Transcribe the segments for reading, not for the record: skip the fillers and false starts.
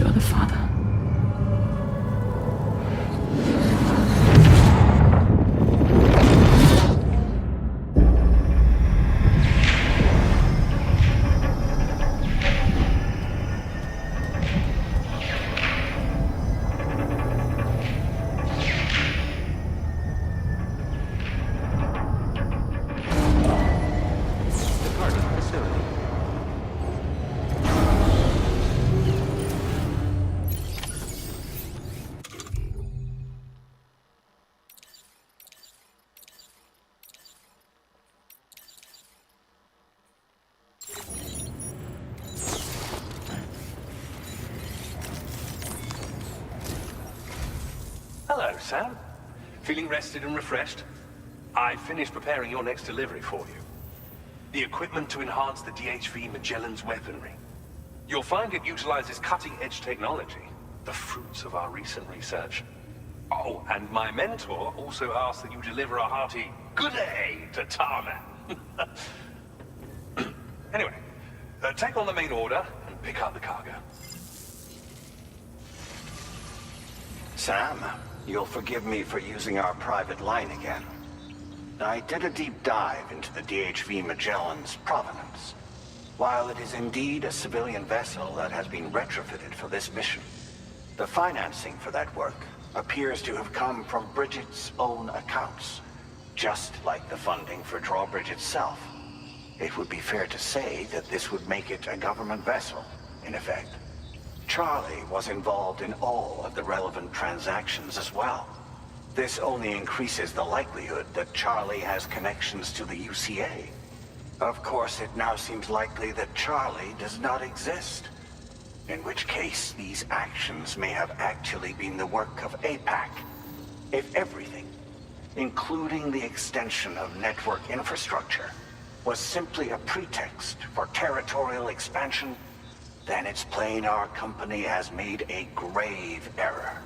you are the father. Hello, Sam. Feeling rested and refreshed? I finished preparing your next delivery for you. The equipment to enhance the DHV Magellan's weaponry. You'll find it utilizes cutting-edge technology, the fruits of our recent research. Oh, and my mentor also asked that you deliver a hearty good day to Tarman. Anyway, take on the main order and pick up the cargo. Sam, you'll forgive me for using our private line again. I did a deep dive into the DHV Magellan's provenance. While it is indeed a civilian vessel that has been retrofitted for this mission, the financing for that work appears to have come from Bridget's own accounts, just like the funding for Drawbridge itself. It would be fair to say that this would make it a government vessel, in effect. Charlie was involved in all of the relevant transactions as well. This only increases the likelihood that Charlie has connections to the UCA. Of course, it now seems likely that Charlie does not exist. In which case, these actions may have actually been the work of APAC. If everything, including the extension of network infrastructure, was simply a pretext for territorial expansion, then it's plain our company has made a grave error.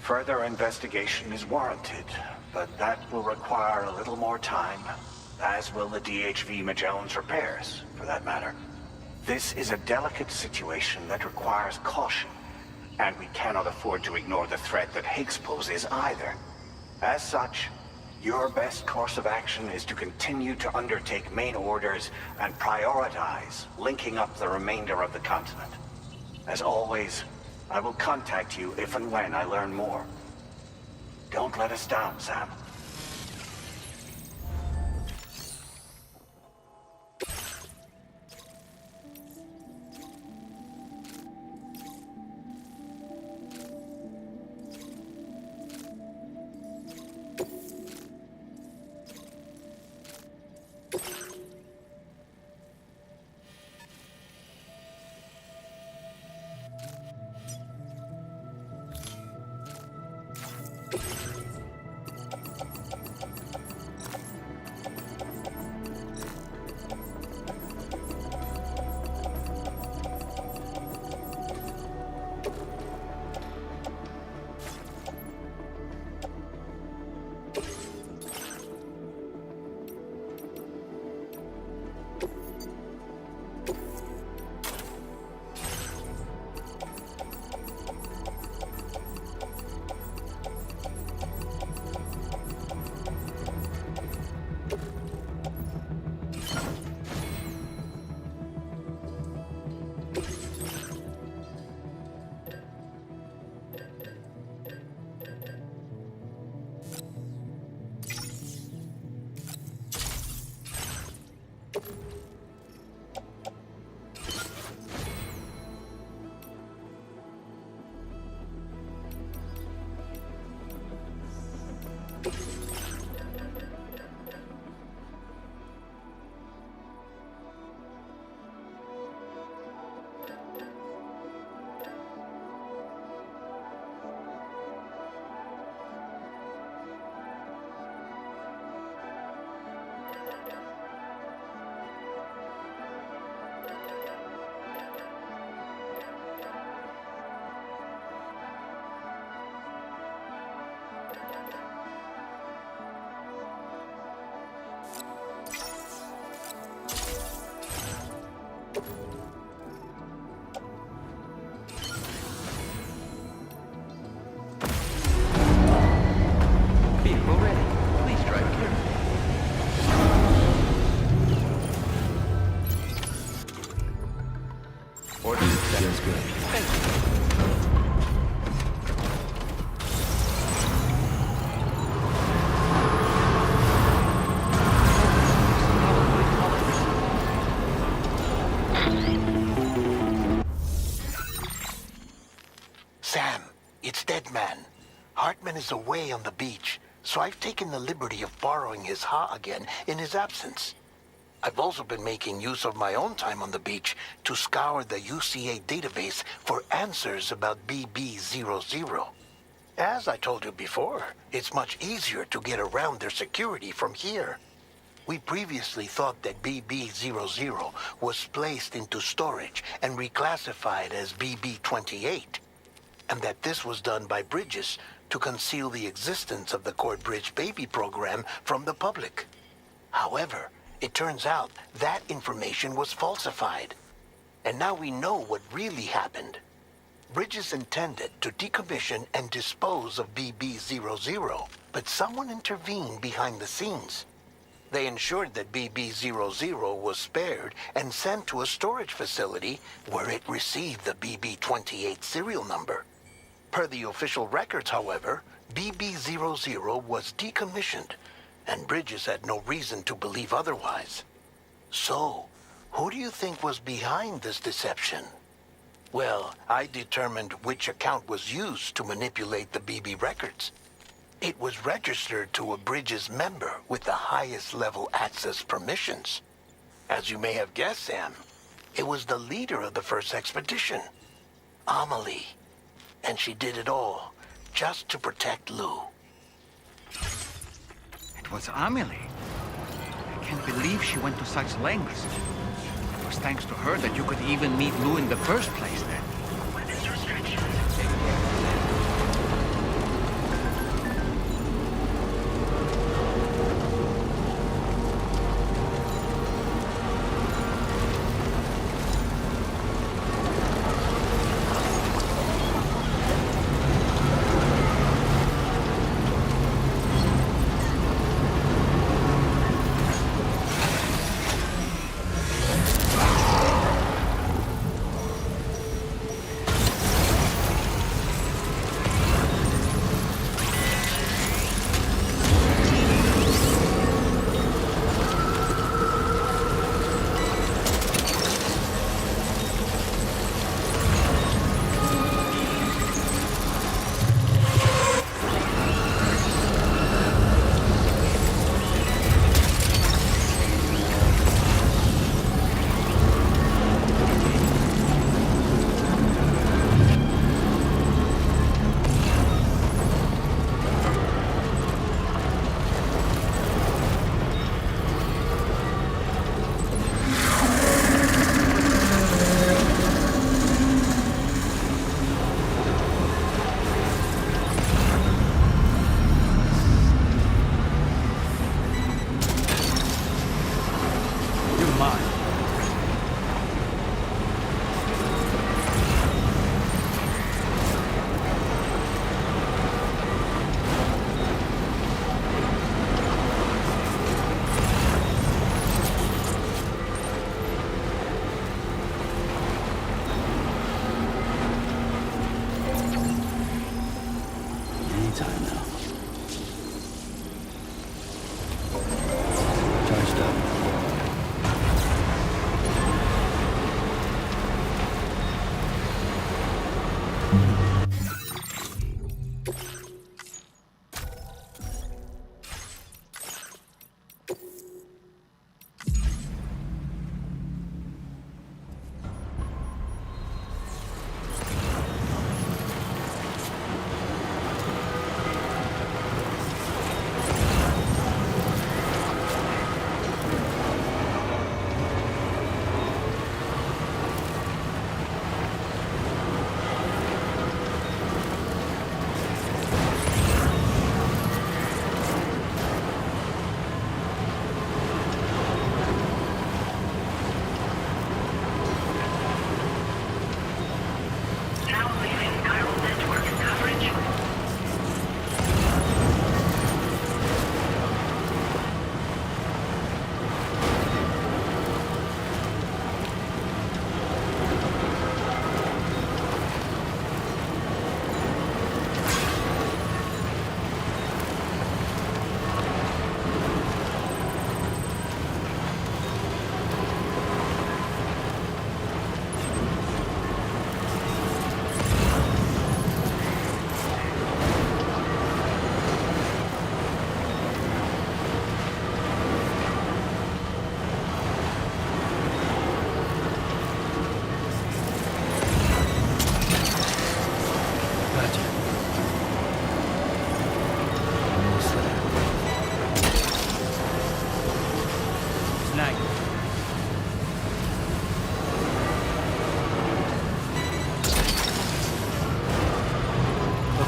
Further investigation is warranted, but that will require a little more time, as will the DHV Magellan's repairs, for that matter. This is a delicate situation that requires caution, and we cannot afford to ignore the threat that Higgs poses either. As such, your best course of action is to continue to undertake main orders and prioritize linking up the remainder of the continent. As always, I will contact you if and when I learn more. Don't let us down, Sam. It's Dead Man. Hartman is away on the beach, so I've taken the liberty of borrowing his ha again in his absence. I've also been making use of my own time on the beach to scour the UCA database for answers about BB00. As I told you before, it's much easier to get around their security from here. We previously thought that BB00 was placed into storage and reclassified as BB28, and that this was done by Bridges to conceal the existence of the Court-Bridge baby program from the public. However, it turns out that information was falsified, and now we know what really happened. Bridges intended to decommission and dispose of BB00, but someone intervened behind the scenes. They ensured that BB00 was spared and sent to a storage facility where it received the BB28 serial number. Per the official records, however, BB00 was decommissioned, and Bridges had no reason to believe otherwise. So, who do you think was behind this deception? Well, I determined which account was used to manipulate the BB records. It was registered to a Bridges member with the highest level access permissions. As you may have guessed, Sam, it was the leader of the first expedition, Amelie. And she did it all just to protect Lou. It was Amelie. I can't believe she went to such lengths. It was thanks to her that you could even meet Lou in the first place then. Weapons restrictions.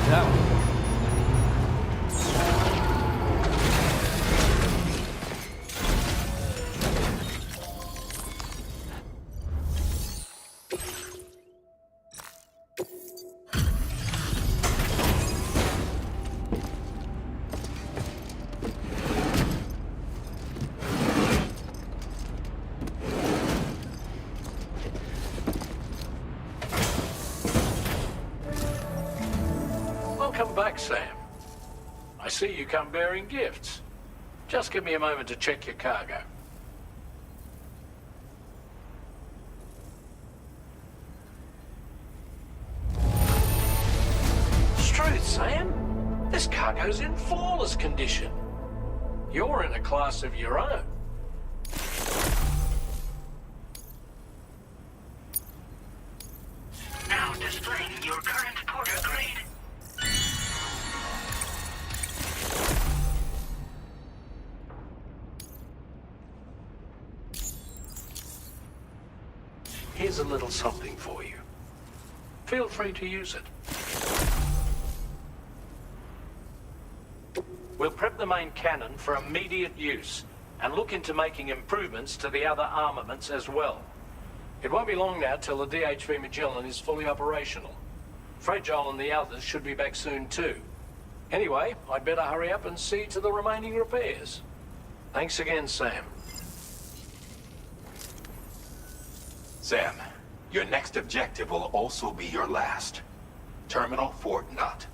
tower. Welcome back, Sam. I see you come bearing gifts. Just give me a moment to check your cargo. Truth, Sam. This cargo's in flawless condition. You're in a class of your own. Now displaying your current porter grade. Here's a little something for you. Feel free to use it. We'll prep the main cannon for immediate use and look into making improvements to the other armaments as well. It won't be long now till the DHV Magellan is fully operational. Fragile and the others should be back soon too. Anyway, I'd better hurry up and see to the remaining repairs. Thanks again, Sam. Sam, your next objective will also be your last. Terminal Fort Knott.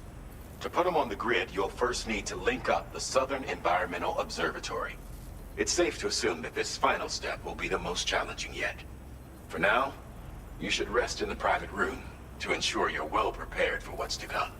To put them on the grid, you'll first need to link up the Southern Environmental Observatory. It's safe to assume that this final step will be the most challenging yet. For now, you should rest in the private room to ensure you're well prepared for what's to come.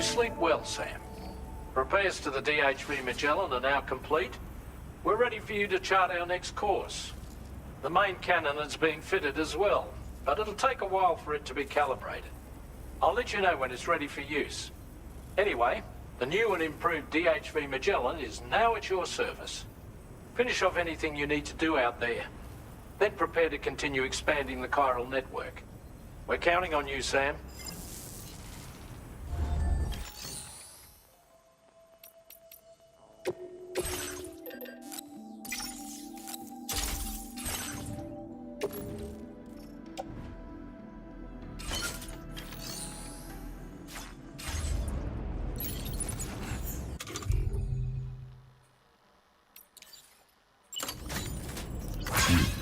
you sleep well, Sam? Repairs to the DHV Magellan are now complete. We're ready for you to chart our next course. The main cannon is being fitted as well, but it'll take a while for it to be calibrated. I'll let you know when it's ready for use. Anyway, the new and improved DHV Magellan is now at your service. Finish off anything you need to do out there. Then prepare to continue expanding the chiral network. We're counting on you, Sam.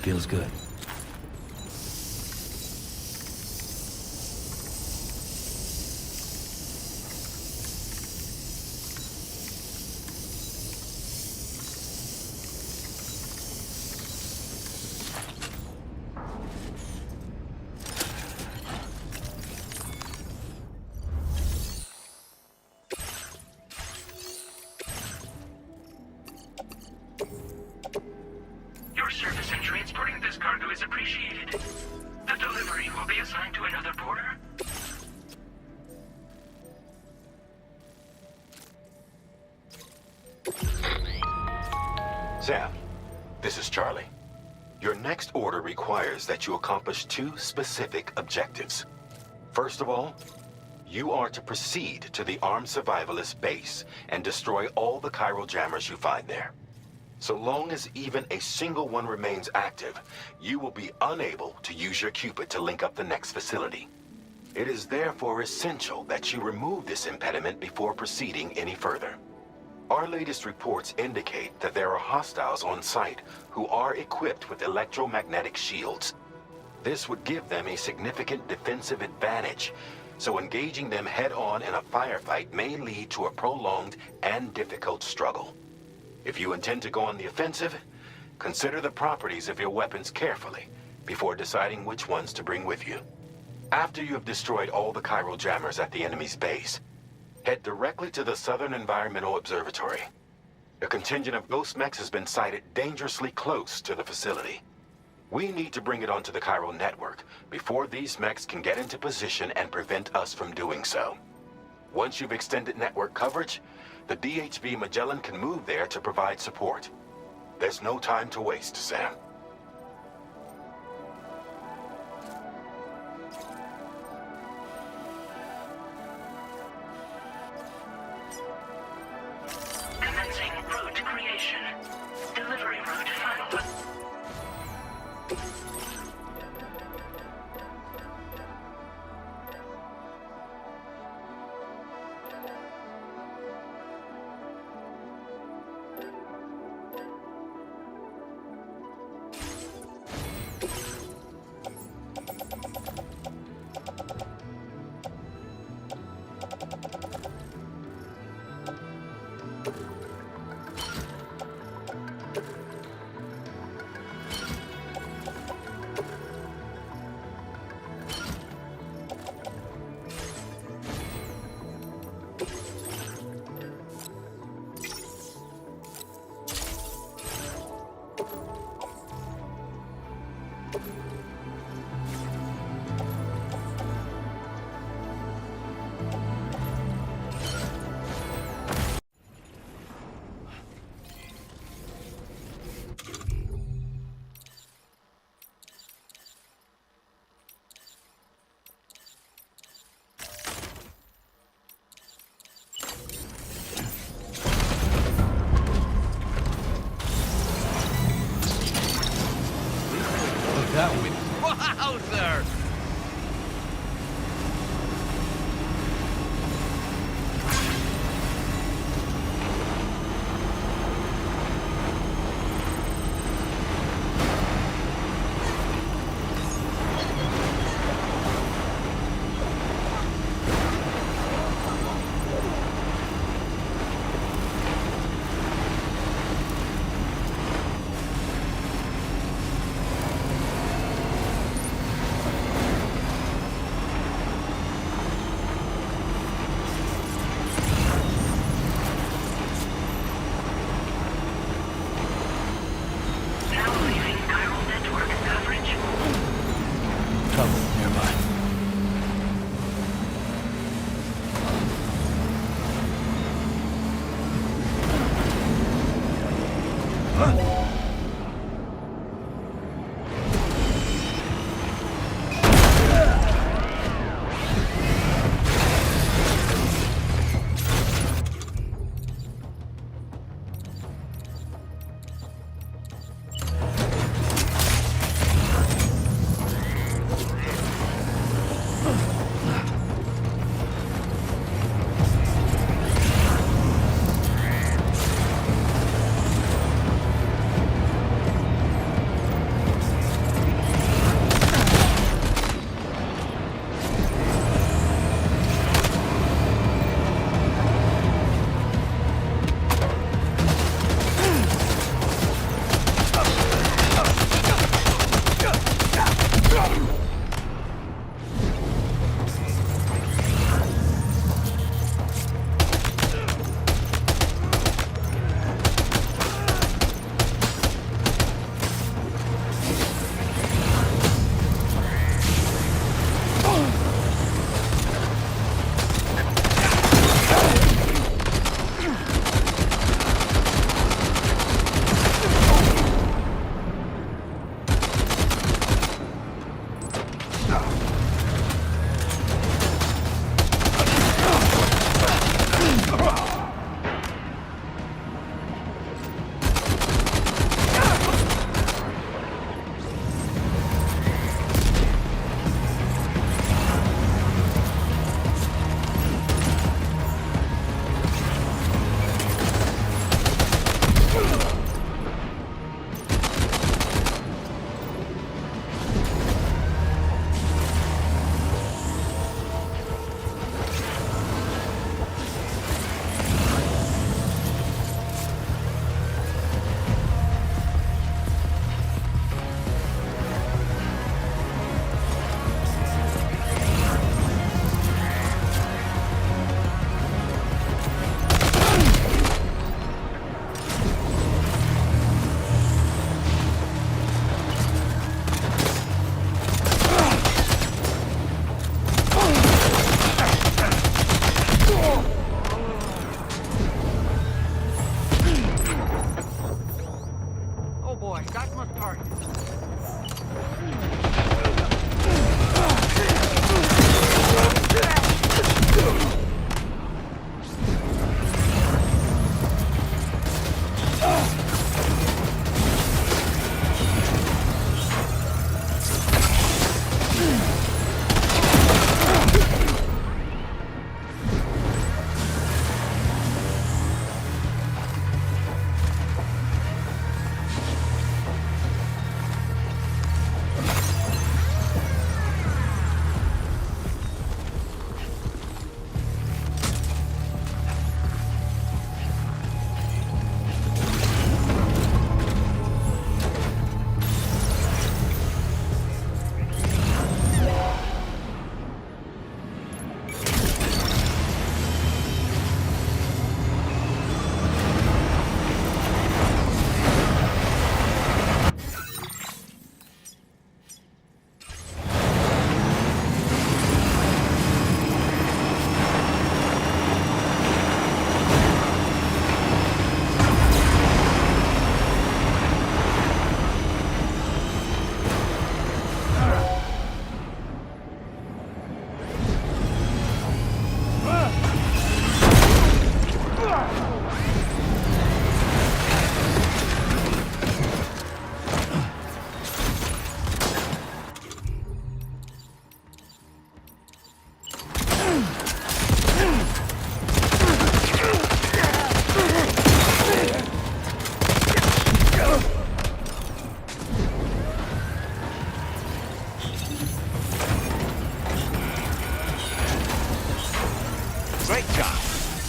Feels good. Your service in transporting this cargo is appreciated. The delivery will be assigned to another porter. Sam, this is Charlie. Your next order requires that you accomplish 2 specific objectives. First of all, you are to proceed to the armed survivalist base and destroy all the chiral jammers you find there. So long as even a single one remains active, you will be unable to use your Cupid to link up the next facility. It is therefore essential that you remove this impediment before proceeding any further. Our latest reports indicate that there are hostiles on site who are equipped with electromagnetic shields. This would give them a significant defensive advantage, so engaging them head-on in a firefight may lead to a prolonged and difficult struggle. If you intend to go on the offensive, consider the properties of your weapons carefully before deciding which ones to bring with you. After you have destroyed all the chiral jammers at the enemy's base, head directly to the Southern Environmental Observatory. A contingent of ghost mechs has been sighted dangerously close to the facility. We need to bring it onto the chiral network before these mechs can get into position and prevent us from doing so. Once you've extended network coverage, the DHV Magellan can move there to provide support. There's no time to waste, Sam. Commencing route creation. Delivery route final. That way. Wowzer! trouble nearby.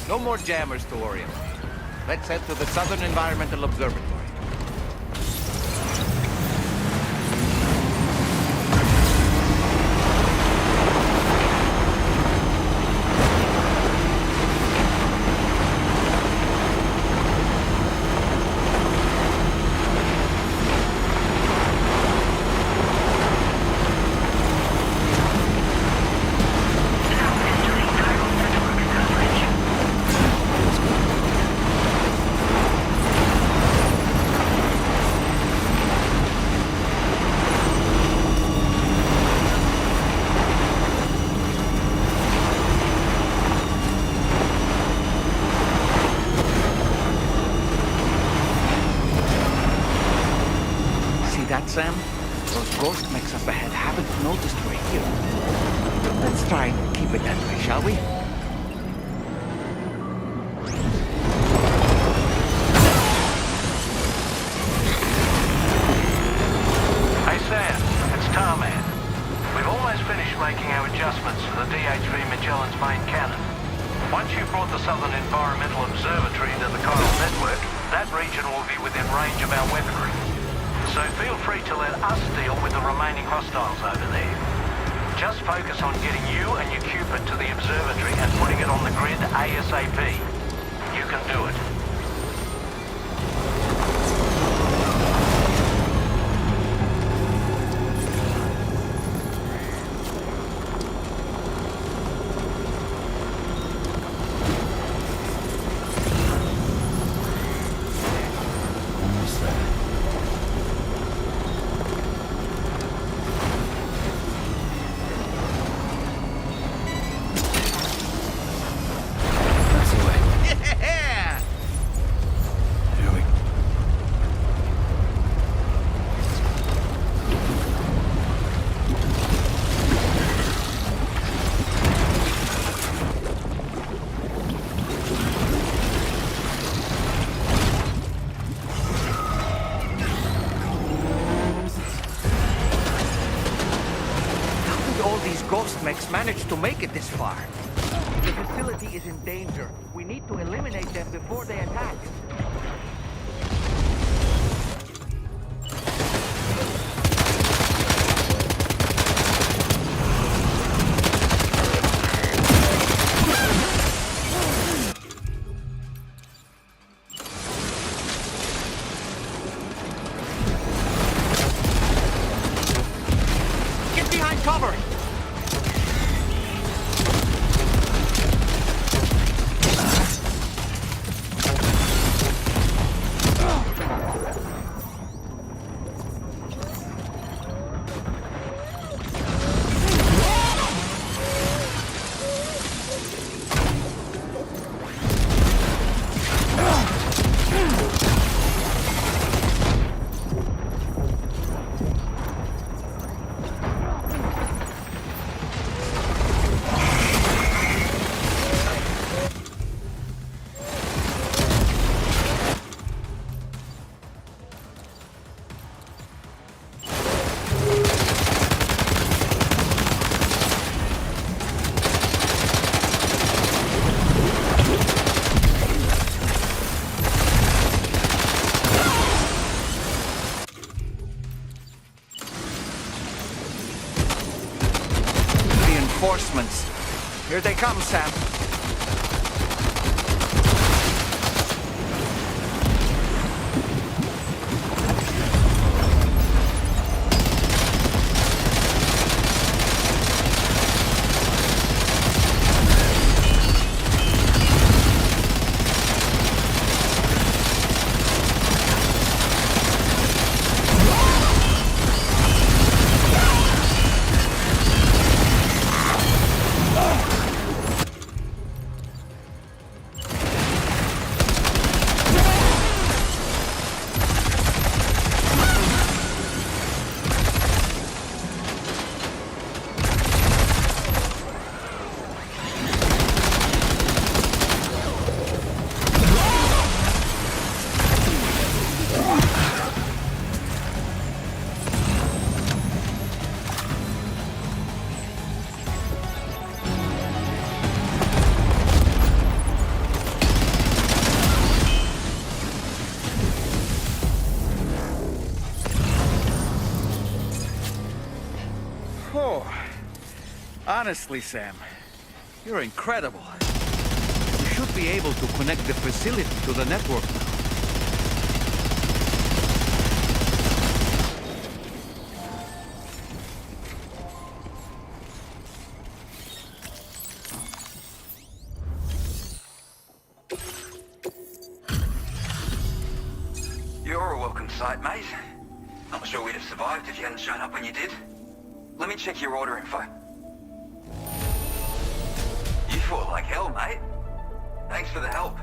No more jammers to worry about. Let's head to the Southern Environmental Observatory. specks up ahead haven't noticed we're here. Let's try and keep it that way, shall we? Hey Sam, it's Tarman. We've almost finished making our adjustments to the DHV Magellan's main cannon. Once you've brought the Southern Environmental Observatory into the chiral network, that region will be within range of our weaponry. So feel free to let us deal with the remaining hostiles over there. Just focus on getting you and your Cupid to the observatory and putting it on the grid ASAP. You can do it. Almost there. That's the way. Yeah! Here we go. How did all these ghost mechs manage to make it this far? The facility is in danger. We need to eliminate them before they attack. Get behind cover! Reinforcements. Here they come, Sam. Oh, honestly, Sam, you're incredible. We should be able to connect the facility to the network now. You're a welcome sight, mate. Not sure we'd have survived if you hadn't shown up when you did. Let me check your order info. You fought like hell, mate. Thanks for the help.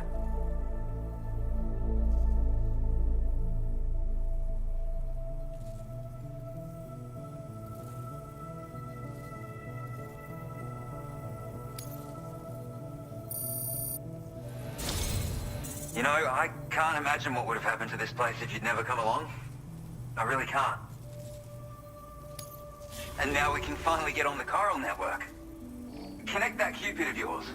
You know, I can't imagine what would have happened to this place if you'd never come along. I really can't. And now we can finally get on the chiral network. Connect that Cupid of yours.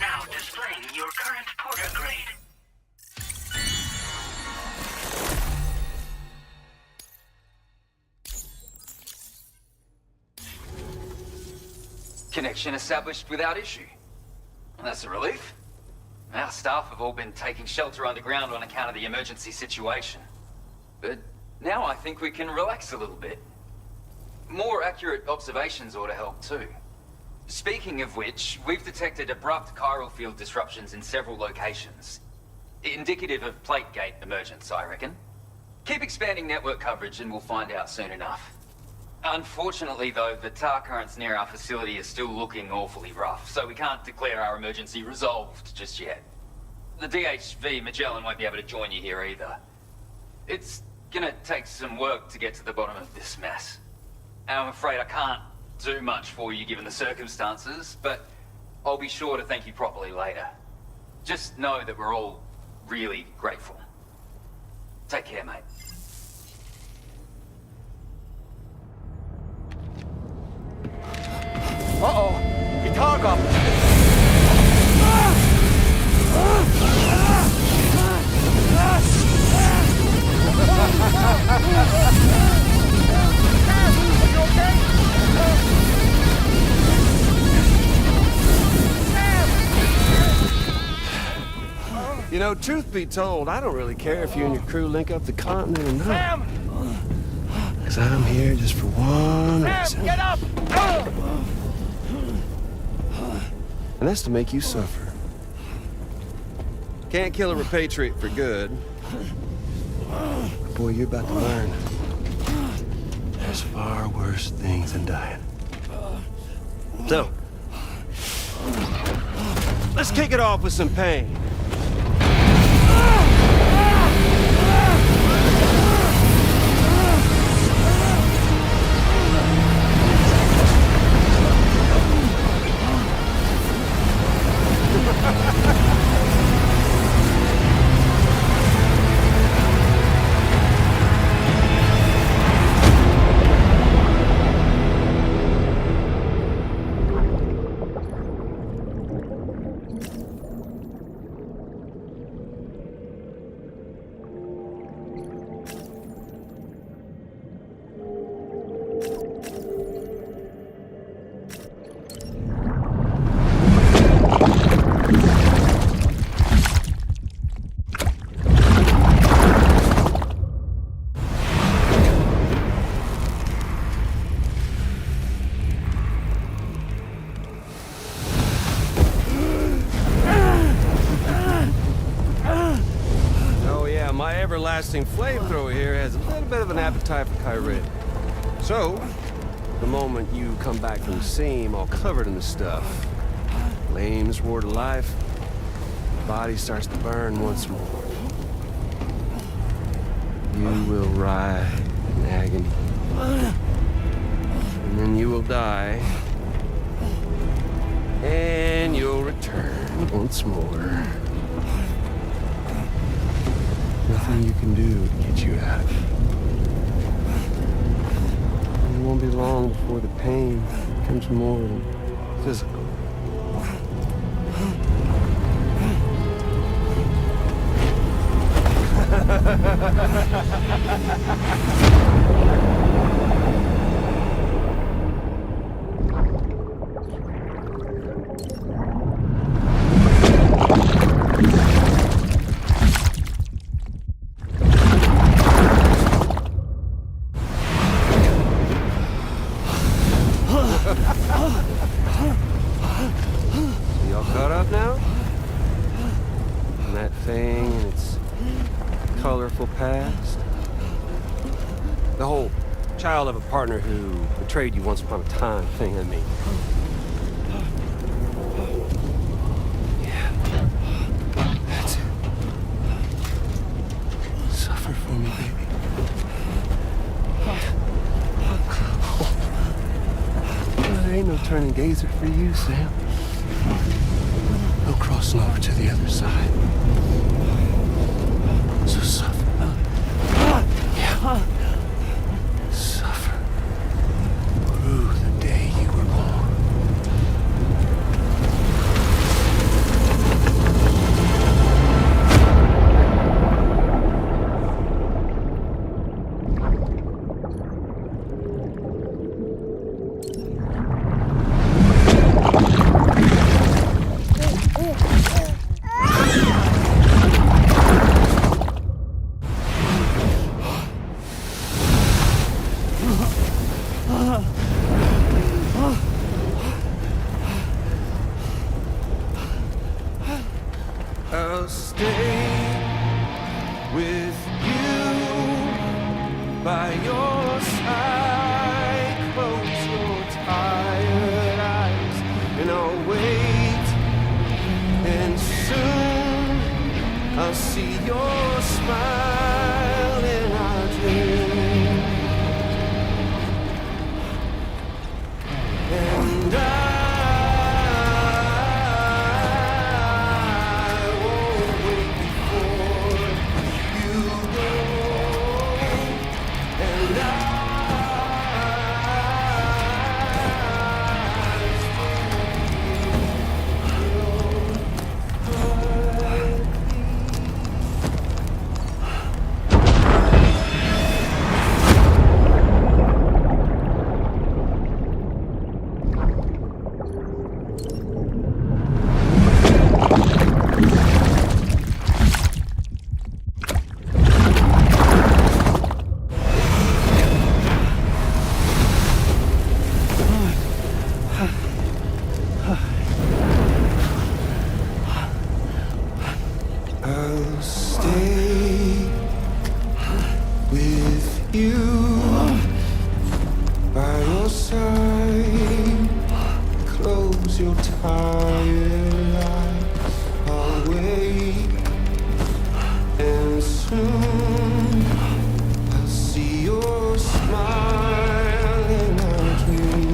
Now displaying your current porter grade. Connection established without issue. Well, that's a relief. Our staff have all been taking shelter underground on account of the emergency situation. But now I think we can relax a little bit. More accurate observations ought to help too. Speaking of which, we've detected abrupt chiral field disruptions in several locations. Indicative of plate gate emergence, I reckon. Keep expanding network coverage and we'll find out soon enough. Unfortunately though, the tar currents near our facility are still looking awfully rough, so we can't declare our emergency resolved just yet. The DHV Magellan won't be able to join you here either. It's gonna take some work to get to the bottom of this mess. And I'm afraid I can't do much for you given the circumstances, but I'll be sure to thank you properly later. Just know that we're all really grateful. Take care, mate. Uh-oh! Guitar goblin! Are you okay? You know, truth be told, I don't really care if you and your crew link up the continent or not. Sam! Because I'm here just for one Sam, reason. get up! And that's to make you suffer. Can't kill a repatriate for good. But boy, you're about to learn. There's far worse things than dying. So, let's kick it off with some pain. Everlasting flamethrower here has a little bit of an appetite for Kyrit. So, the moment you come back from the seam all covered in the stuff, flames roar to life, the body starts to burn once more. You will writhe in agony. And then you will die. And you'll return once more. Nothing you can do to get you out. And it won't be long before the pain becomes more than physical. painful past? The whole child of a partner who betrayed you once upon a time thing, I mean. Yeah. That's it. Suffer for me, baby. There ain't no turning gazer for you, Sam. No crossing over to the other side. So suffer. Yeah. Suffer. Through the day you were born. I'll stay with you by your side. Close your tired eyes and I'll wait. And soon I'll see your smile in our dream. And I'll stay with you by your side. Close your tired eyes. I'll wait, and soon I'll see your smile in our dream.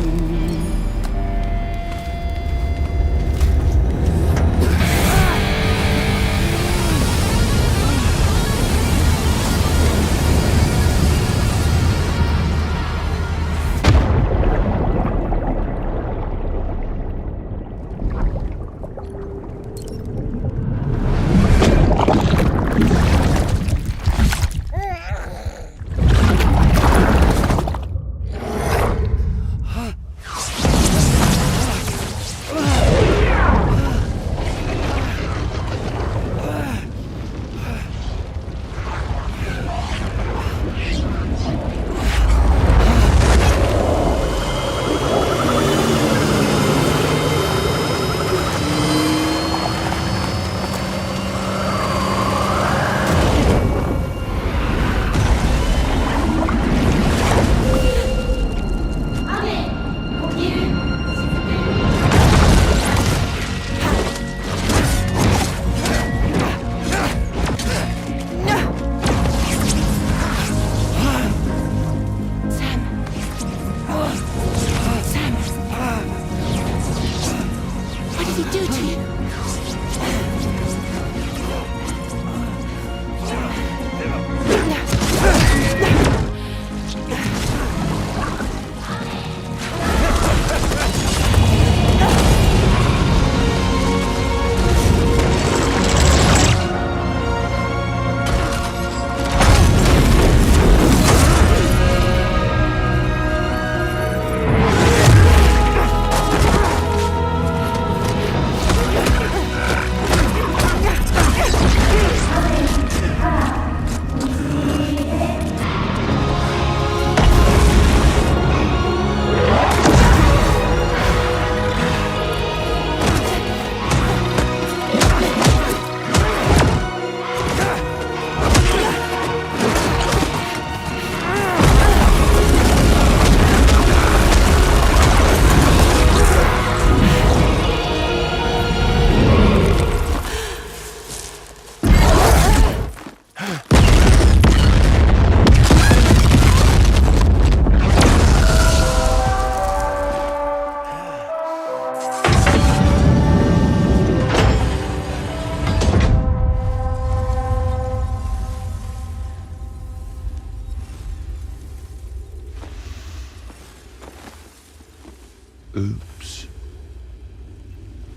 Oops.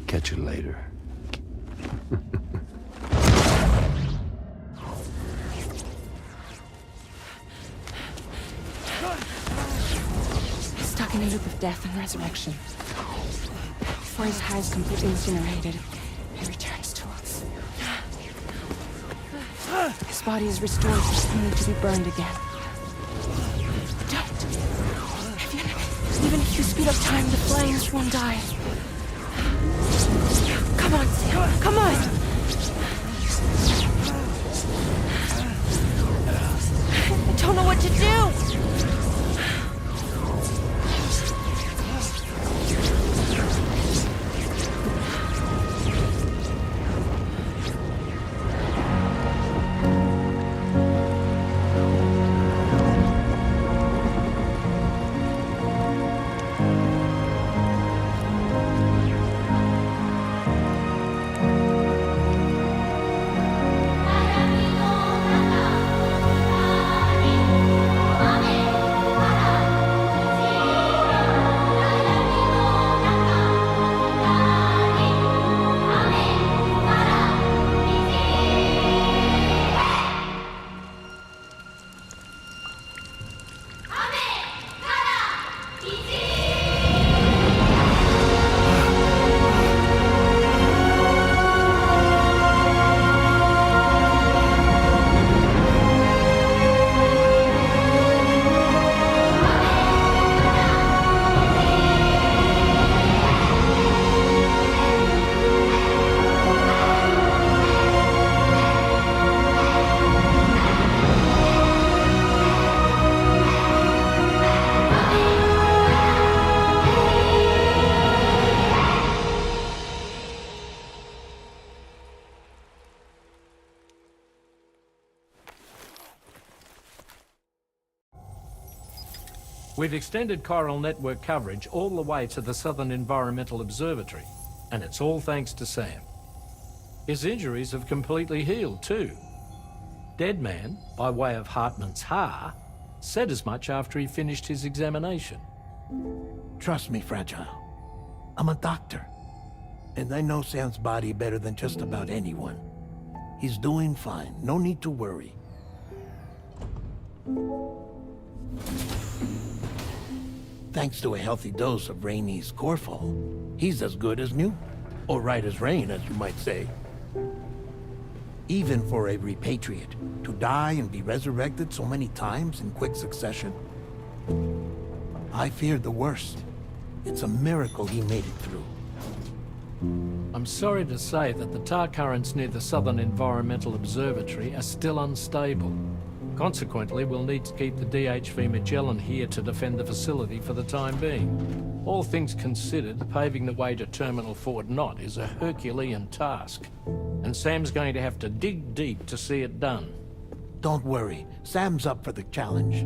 Catch you later. Stuck in a loop of death and resurrection. Before his hair is completely incinerated, he returns to us. His body is restored, only to be burned again. Don't! Even if you speed up time, the flames won't die. Come on, Sam, come on! I don't know what to do! We've extended chiral network coverage all the way to the Southern Environmental Observatory, and it's all thanks to Sam. His injuries have completely healed too. Dead Man, by way of Hartman's Ha, said as much after he finished his examination. Trust me, Fragile. I'm a doctor. And I know Sam's body better than just about anyone. He's doing fine. No need to worry. Thanks to a healthy dose of Rainey's Corfol, he's as good as new. Or right as rain, as you might say. Even for a repatriate, to die and be resurrected so many times in quick succession. I feared the worst. It's a miracle he made it through. I'm sorry to say that the tar currents near the Southern Environmental Observatory are still unstable. Consequently, we'll need to keep the DHV Magellan here to defend the facility for the time being. All things considered, paving the way to Terminal Fort Knott is a Herculean task. And Sam's going to have to dig deep to see it done. Don't worry. Sam's up for the challenge.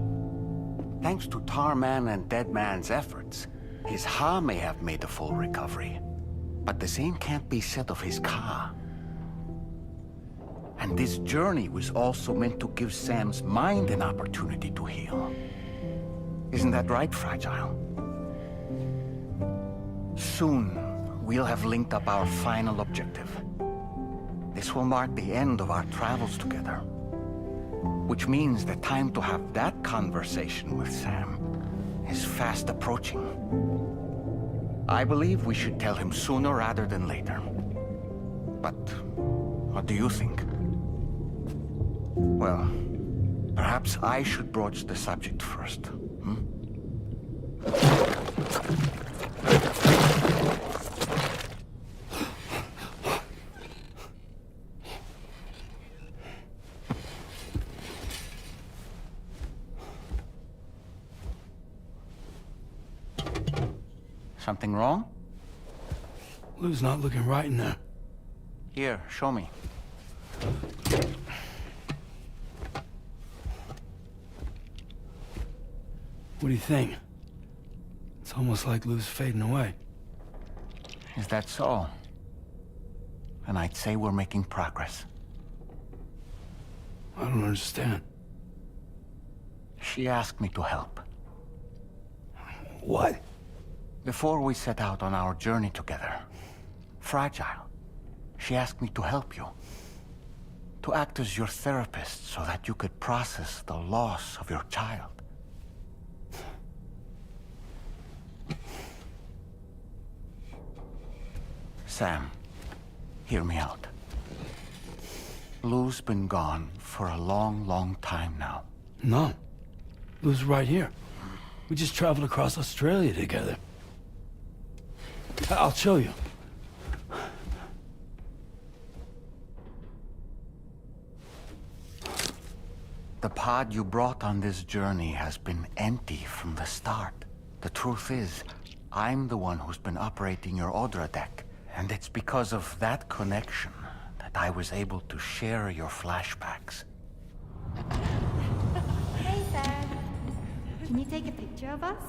Thanks to Tarman and Deadman's efforts, his Ha may have made a full recovery. But the same can't be said of his Ka. And this journey was also meant to give Sam's mind an opportunity to heal. Isn't that right, Fragile? Soon, we'll have linked up our final objective. This will mark the end of our travels together. Which means the time to have that conversation with Sam is fast approaching. I believe we should tell him sooner rather than later. But what do you think? Well, perhaps I should broach the subject first, Something wrong? Lou's not looking right in there. Here, show me. What do you think? It's almost like Lou's fading away. Is that so? And I'd say we're making progress. I don't understand. She asked me to help. What? Before we set out on our journey together, Fragile, she asked me to help you. To act as your therapist so that you could process the loss of your child. Sam, hear me out. Lou's been gone for a long, long time now. No. Lou's right here. We just traveled across Australia together. I'll show you. The pod you brought on this journey has been empty from the start. The truth is, I'm the one who's been operating your Odra deck, and it's because of that connection that I was able to share your flashbacks. Hey, Sam. Can you take a picture of us?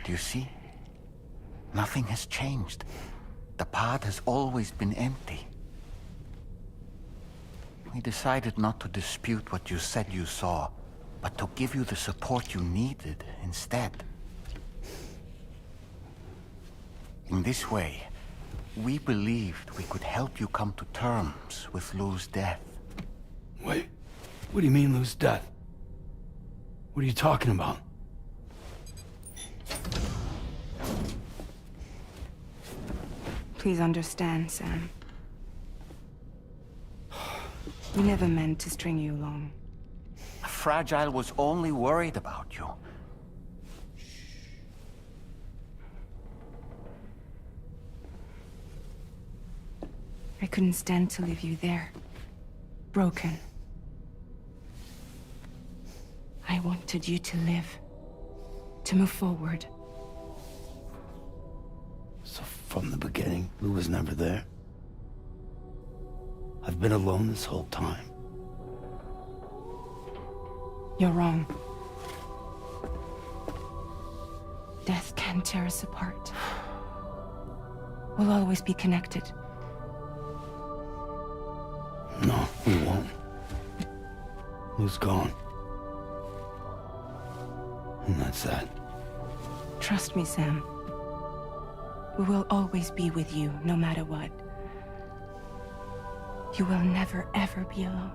Do you see? Nothing has changed. The pod has always been empty. We decided not to dispute what you said you saw, but to give you the support you needed instead. In this way, we believed we could help you come to terms with Lou's death. Wait, what do you mean Lou's death? What are you talking about? Please understand, Sam. We never meant to string you along. Fragile was only worried about you. I couldn't stand to leave you there. Broken. I wanted you to live. To move forward. So from the beginning, Lou was never there? I've been alone this whole time. You're wrong. Death can tear us apart. We'll always be connected. No, we won't. Lou's gone. And that's that. Trust me, Sam. We will always be with you, no matter what. You will never, ever be alone.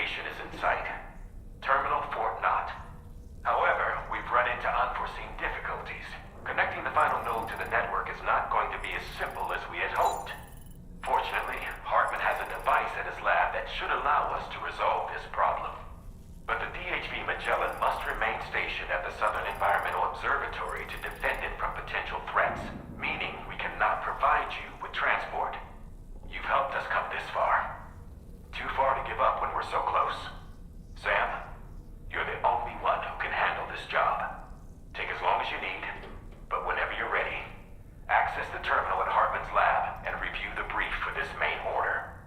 station is in sight. Terminal Fort Knott. However, we've run into unforeseen difficulties. Connecting the final node to the network is not going to be as simple as we had hoped. Fortunately, Hartman has a device at his lab that should allow us to resolve this problem. But the DHV Magellan must remain stationed at the Southern Environmental Observatory to defend it from potential threats, meaning we cannot provide you with transport. You've helped us come this far. Too far to give up when we're so close. Sam, you're the only one who can handle this job. Take as long as you need, but whenever you're ready, access the terminal at Hartman's lab and review the brief for this main order.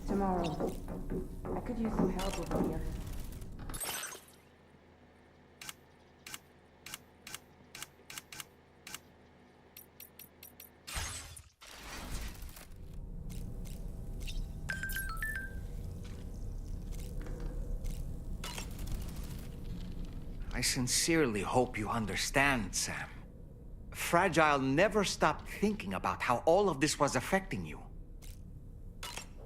Tomorrow. I could use some help over here. I sincerely hope you understand, Sam. Fragile never stopped thinking about how all of this was affecting you.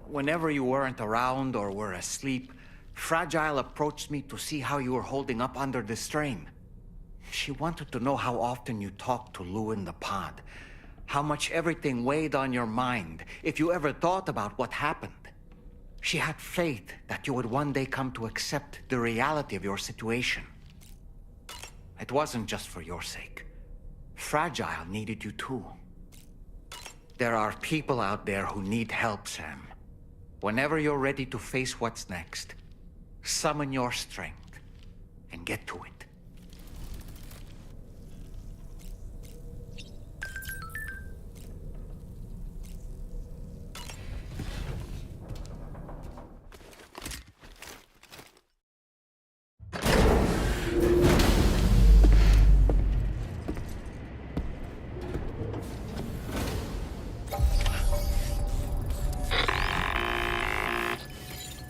Whenever you weren't around or were asleep, Fragile approached me to see how you were holding up under the strain. She wanted to know how often you talked to Lou in the pod, how much everything weighed on your mind, if you ever thought about what happened. She had faith that you would one day come to accept the reality of your situation. It wasn't just for your sake. Fragile needed you too. There are people out there who need help, Sam. Whenever you're ready to face what's next, summon your strength and get to it.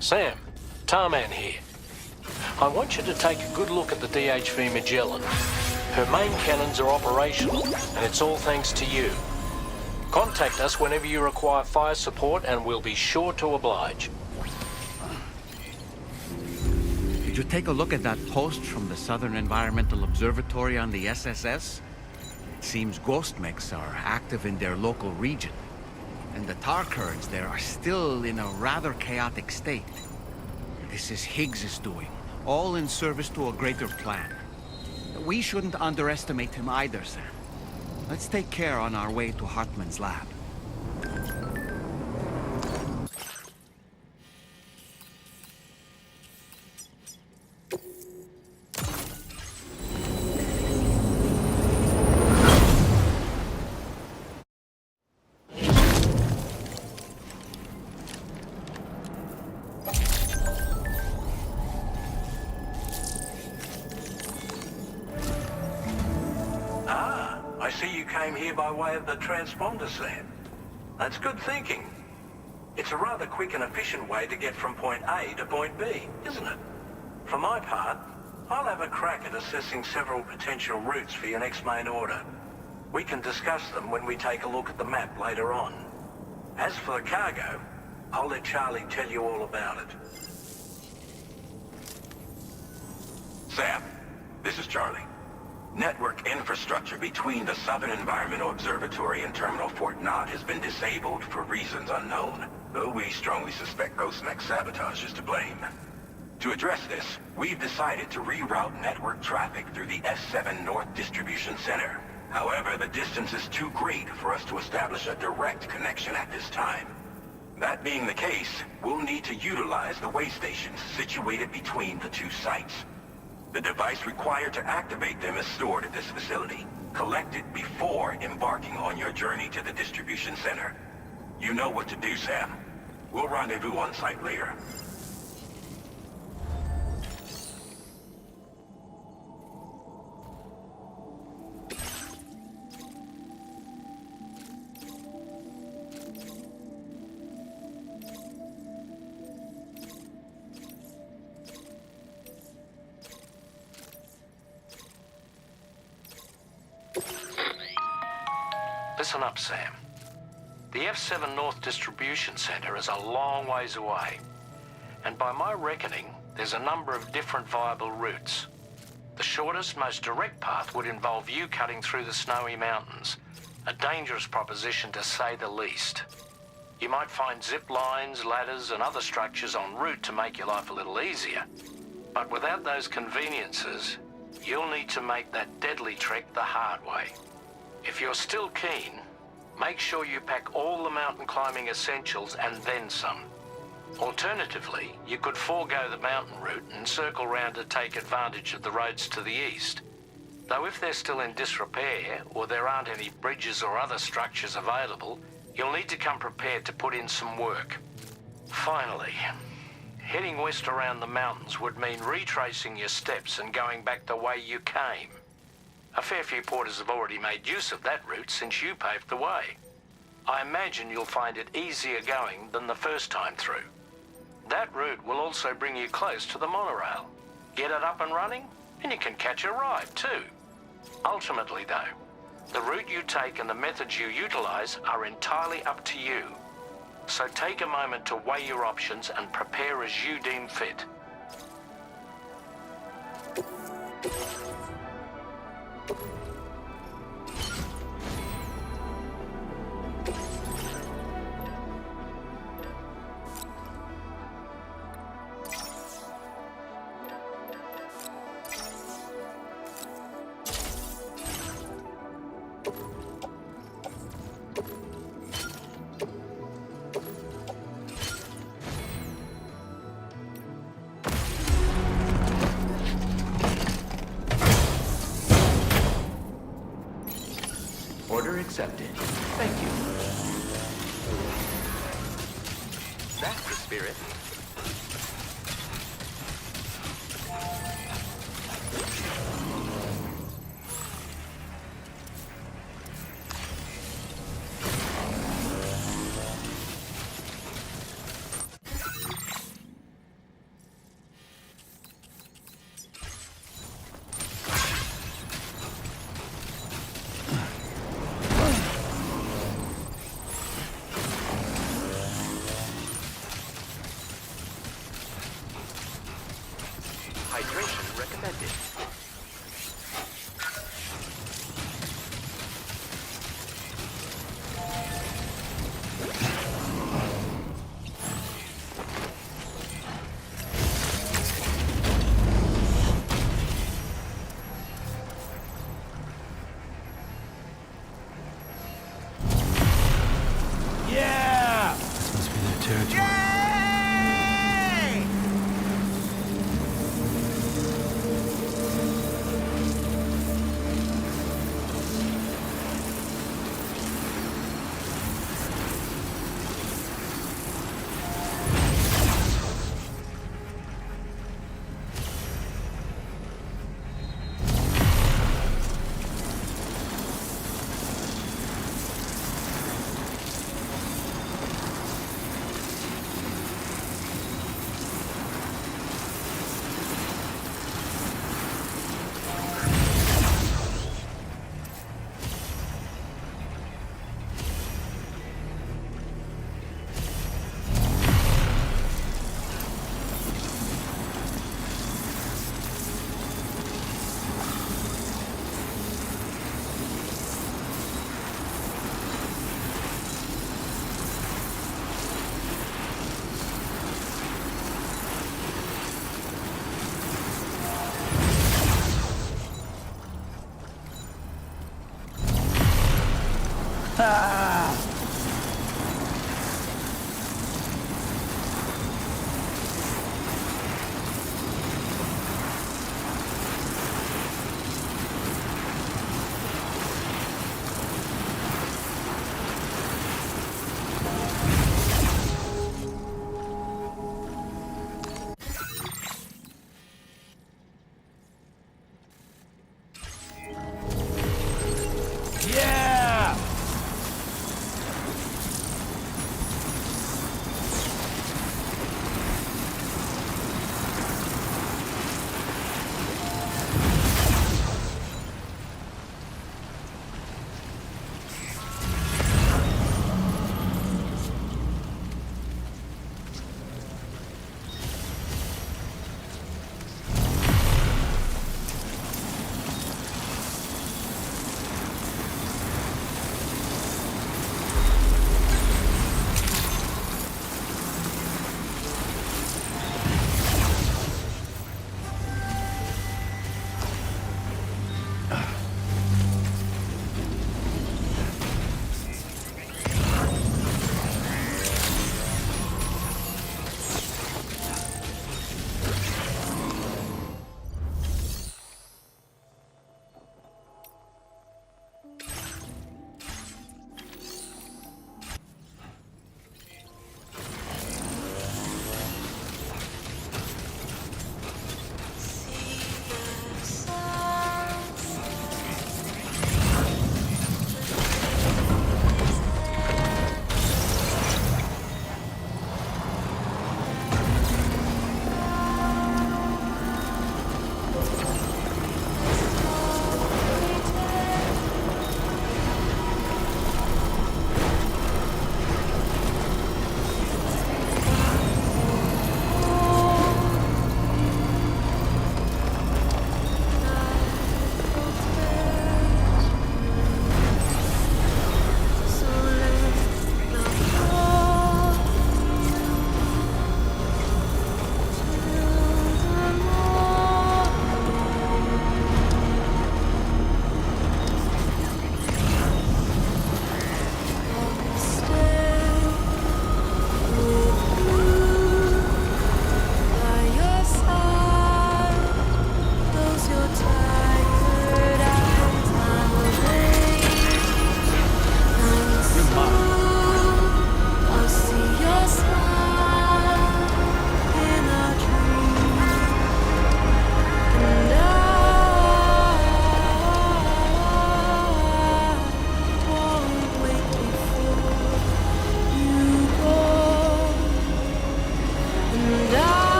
Sam, Tarman here. I want you to take a good look at the DHV Magellan. Her main cannons are operational, and it's all thanks to you. Contact us whenever you require fire support, and we'll be sure to oblige. Did you take a look at that post from the Southern Environmental Observatory on the SSS? It seems ghost mechs are active in their local region, and the tar currents there are still in a rather chaotic state. This is Higgs's doing, all in service to a greater plan. We shouldn't underestimate him either, Sam. Let's take care on our way to Hartman's lab. I see you came here by way of the transponder, Sam. That's good thinking. It's a rather quick and efficient way to get from point A to point B, isn't it? For my part, I'll have a crack at assessing several potential routes for your next main order. We can discuss them when we take a look at the map later on. As for the cargo, I'll let Charlie tell you all about it. Sam, this is Charlie. Network infrastructure between the Southern Environmental Observatory and Terminal Fort Knott has been disabled for reasons unknown, though we strongly suspect Ghost Mech sabotage is to blame. To address this, we've decided to reroute network traffic through the S7 North Distribution Center. However, the distance is too great for us to establish a direct connection at this time. That being the case, we'll need to utilize the way stations situated between the two sites. The device required to activate them is stored at this facility. Collect it before embarking on your journey to the distribution center. You know what to do, Sam. We'll rendezvous on site later. Listen up, Sam. The F7 North Distribution Center is a long ways away. And by my reckoning, there's a number of different viable routes. The shortest, most direct path would involve you cutting through the snowy mountains. A dangerous proposition to say the least. You might find zip lines, ladders, and other structures en route to make your life a little easier. But without those conveniences, you'll need to make that deadly trek the hard way. If you're still keen, make sure you pack all the mountain climbing essentials and then some. Alternatively, you could forego the mountain route and circle round to take advantage of the roads to the east. Though if they're still in disrepair, or there aren't any bridges or other structures available, you'll need to come prepared to put in some work. Finally, heading west around the mountains would mean retracing your steps and going back the way you came. A fair few porters have already made use of that route since you paved the way. I imagine you'll find it easier going than the first time through. That route will also bring you close to the monorail. Get it up and running, and you can catch a ride too. Ultimately though, the route you take and the methods you utilize are entirely up to you. So take a moment to weigh your options and prepare as you deem fit. Order accepted. Thank you. That's the spirit. Hydration recommended. Yeah! This must be their territory.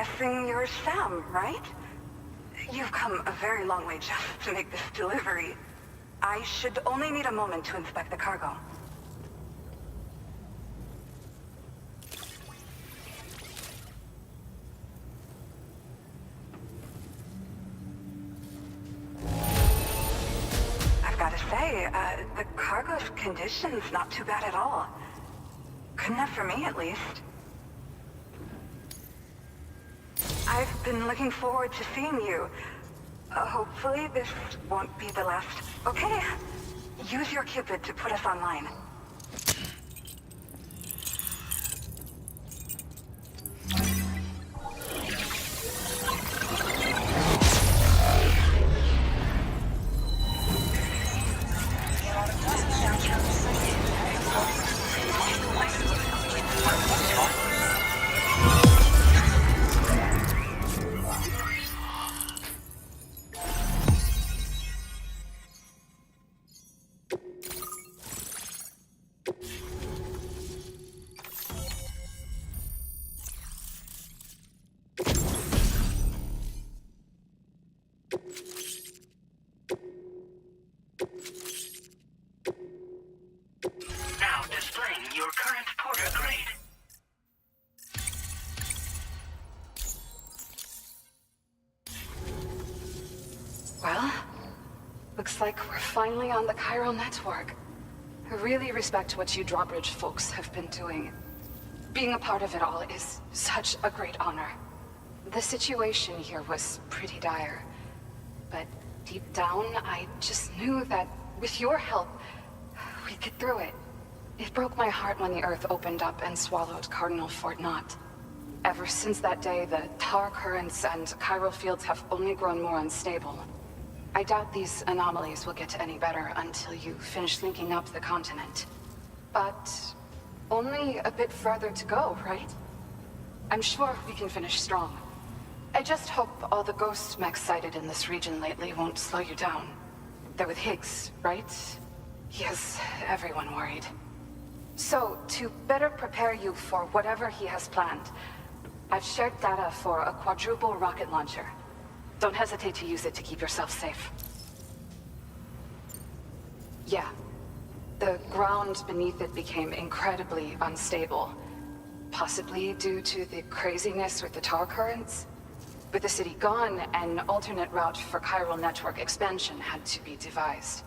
guessing you're Sam, right? You've come a very long way just to make this delivery. I should only need a moment to inspect the cargo. I've got to say, the cargo's condition's not too bad at all. Good enough for me, at least. I've been looking forward to seeing you. Hopefully this won't be the last. Okay, use your Cupid to put us online. Now displaying your current porter grade. Well, looks like we're finally on the chiral network. I really respect what you drawbridge folks have been doing. Being a part of it all is such a great honor. The situation here was pretty dire, but deep down, I just knew that with your help, we'd get through it. It broke my heart when the Earth opened up and swallowed Cardinal Fort Knott. Ever since that day, the tar currents and chiral fields have only grown more unstable. I doubt these anomalies will get any better until you finish linking up the continent. But only a bit further to go, right? I'm sure we can finish strong. I just hope all the ghost mechs sighted in this region lately won't slow you down. They're with Higgs, right? He has everyone worried. So, to better prepare you for whatever he has planned, I've shared data for a quadruple rocket launcher. Don't hesitate to use it to keep yourself safe. Yeah. The ground beneath it became incredibly unstable. Possibly due to the craziness with the tar currents. With the city gone, an alternate route for chiral network expansion had to be devised.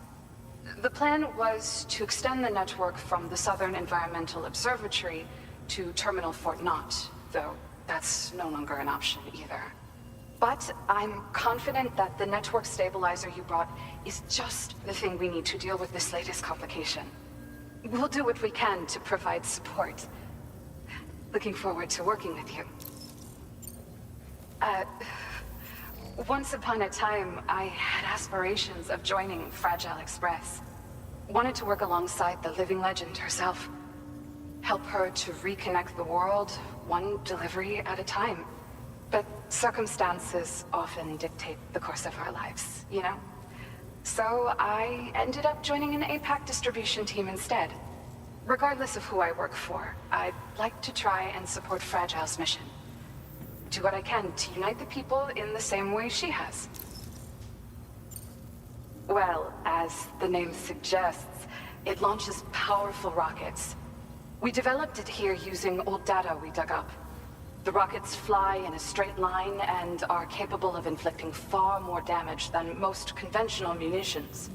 The plan was to extend the network from the Southern Environmental Observatory to Terminal Fort Knott, though that's no longer an option either. But I'm confident that the network stabilizer you brought is just the thing we need to deal with this latest complication. We'll do what we can to provide support. Looking forward to working with you. Once upon a time, I had aspirations of joining Fragile Express. Wanted to work alongside the living legend herself. Help her to reconnect the world, one delivery at a time. But circumstances often dictate the course of our lives, you know? So I ended up joining an APAC distribution team instead. Regardless of who I work for, I'd like to try and support Fragile's mission. Do what I can to unite the people in the same way she has. Well, as the name suggests, it launches powerful rockets. We developed it here using old data we dug up. The rockets fly in a straight line and are capable of inflicting far more damage than most conventional munitions.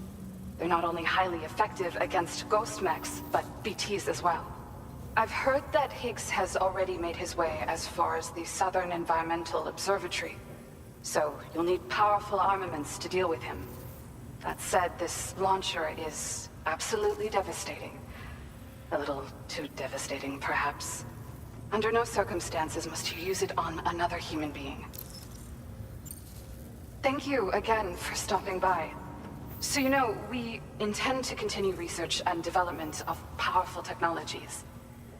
They're not only highly effective against ghost mechs, but BTs as well. I've heard that Higgs has already made his way as far as the Southern Environmental Observatory. So you'll need powerful armaments to deal with him. That said, this launcher is absolutely devastating. A little too devastating, perhaps. Under no circumstances must you use it on another human being. Thank you again for stopping by. So you know, we intend to continue research and development of powerful technologies.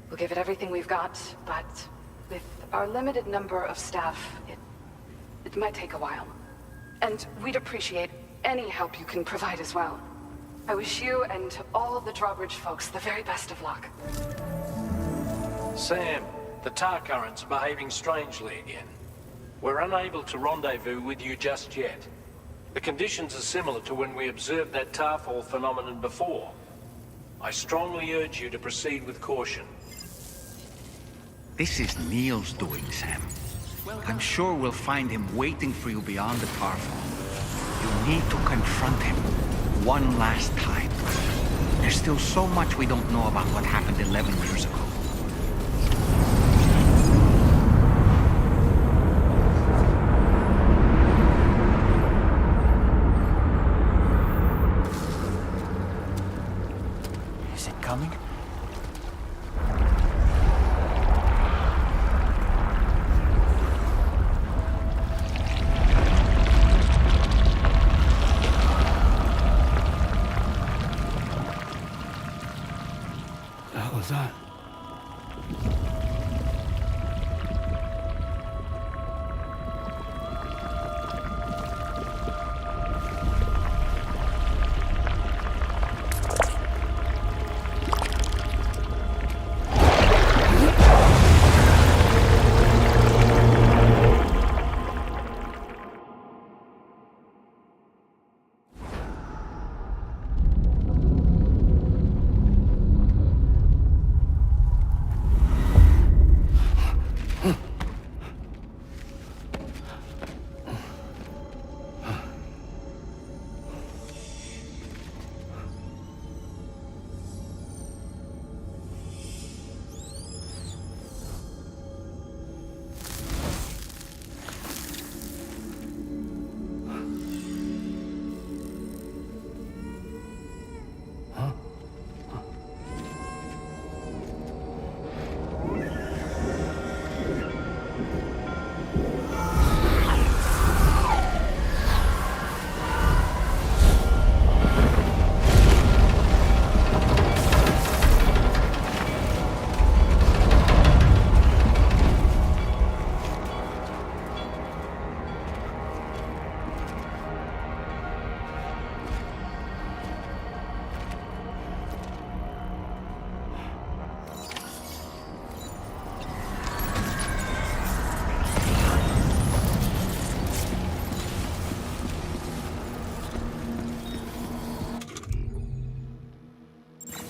We'll give it everything we've got, but with our limited number of staff, it might take a while. And we'd appreciate any help you can provide as well. I wish you and all the drawbridge folks the very best of luck. Sam, the tar current's behaving strangely again. We're unable to rendezvous with you just yet. The conditions are similar to when we observed that tarfall phenomenon before. I strongly urge you to proceed with caution. This is Neil's doing, Sam. I'm sure we'll find him waiting for you beyond the tarfall. You need to confront him one last time. There's still so much we don't know about what happened 11 years ago. Is it coming? The hell is that?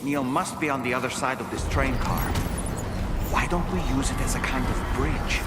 Neil must be on the other side of this train car. Why don't we use it as a kind of bridge?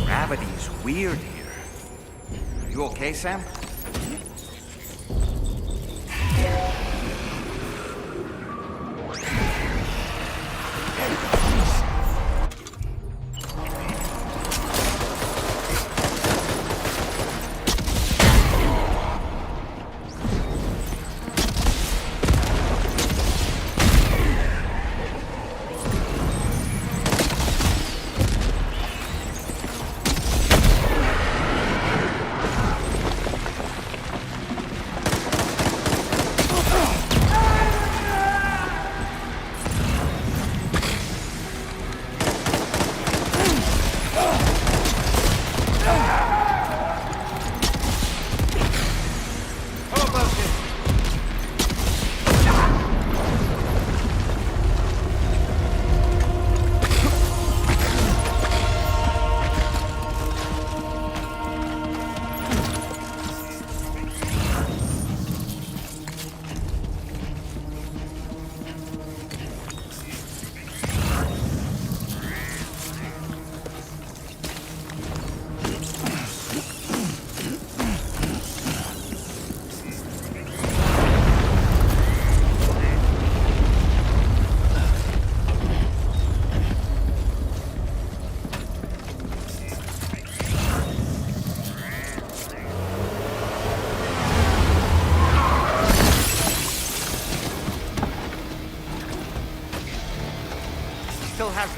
Gravity's weird here. Are you okay, Sam?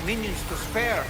minions to spare.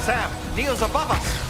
Sam, Neil's above us.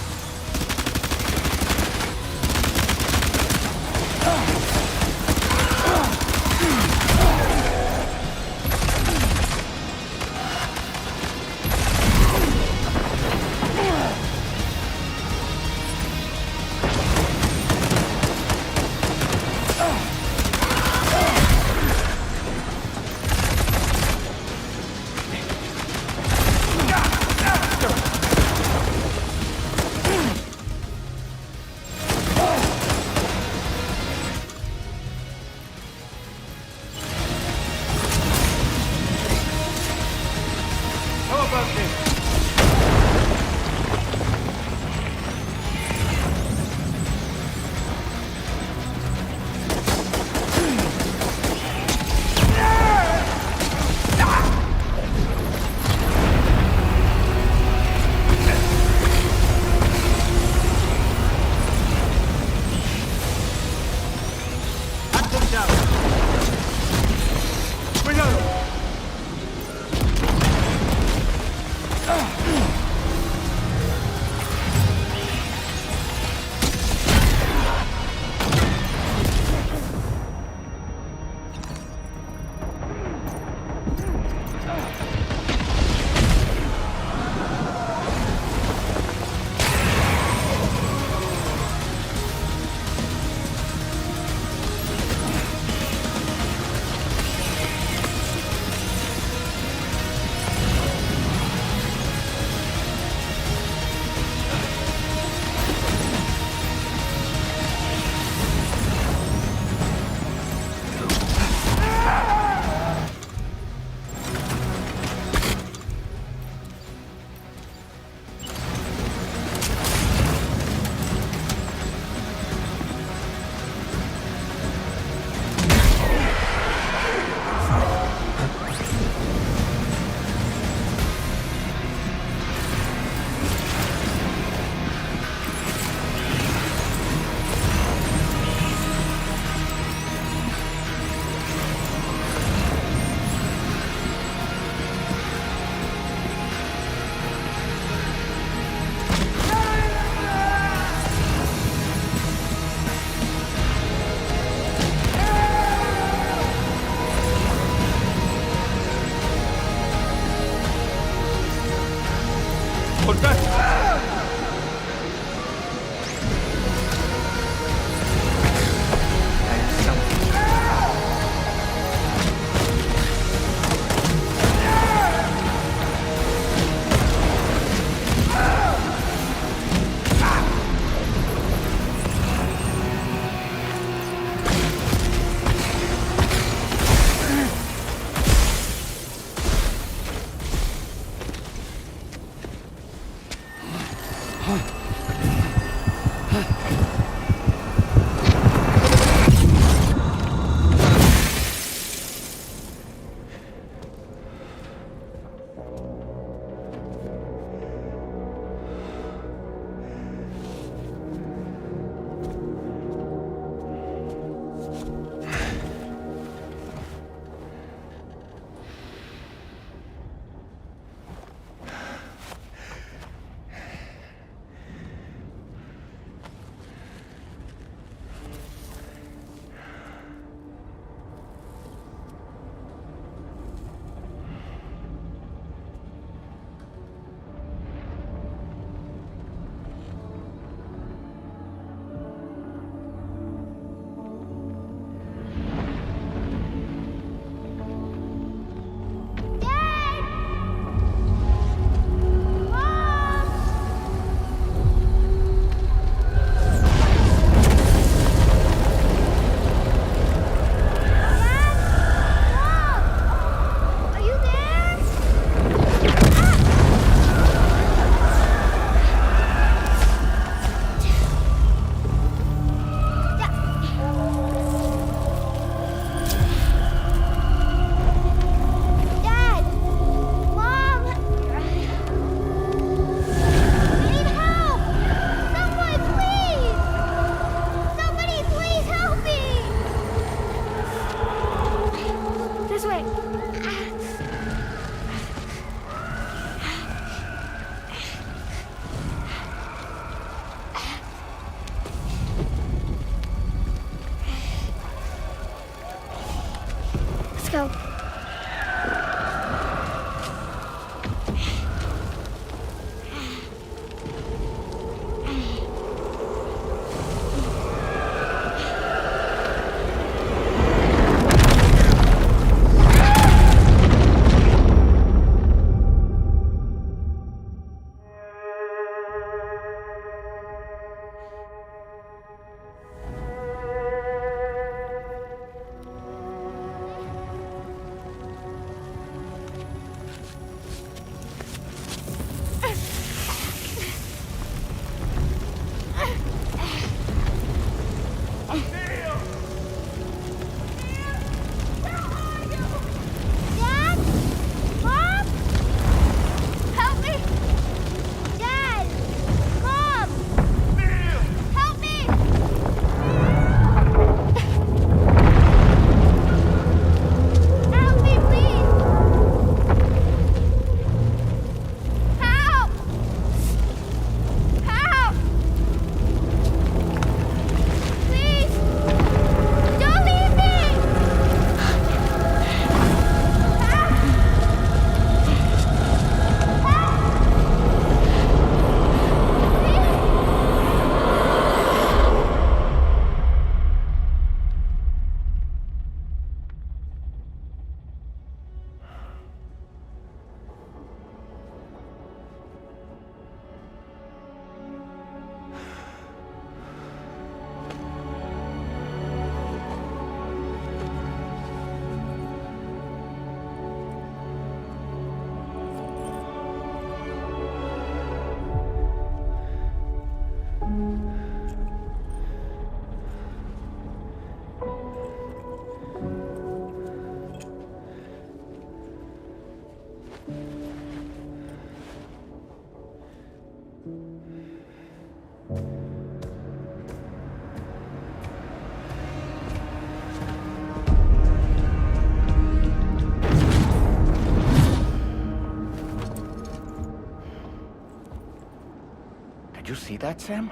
see that, Sam?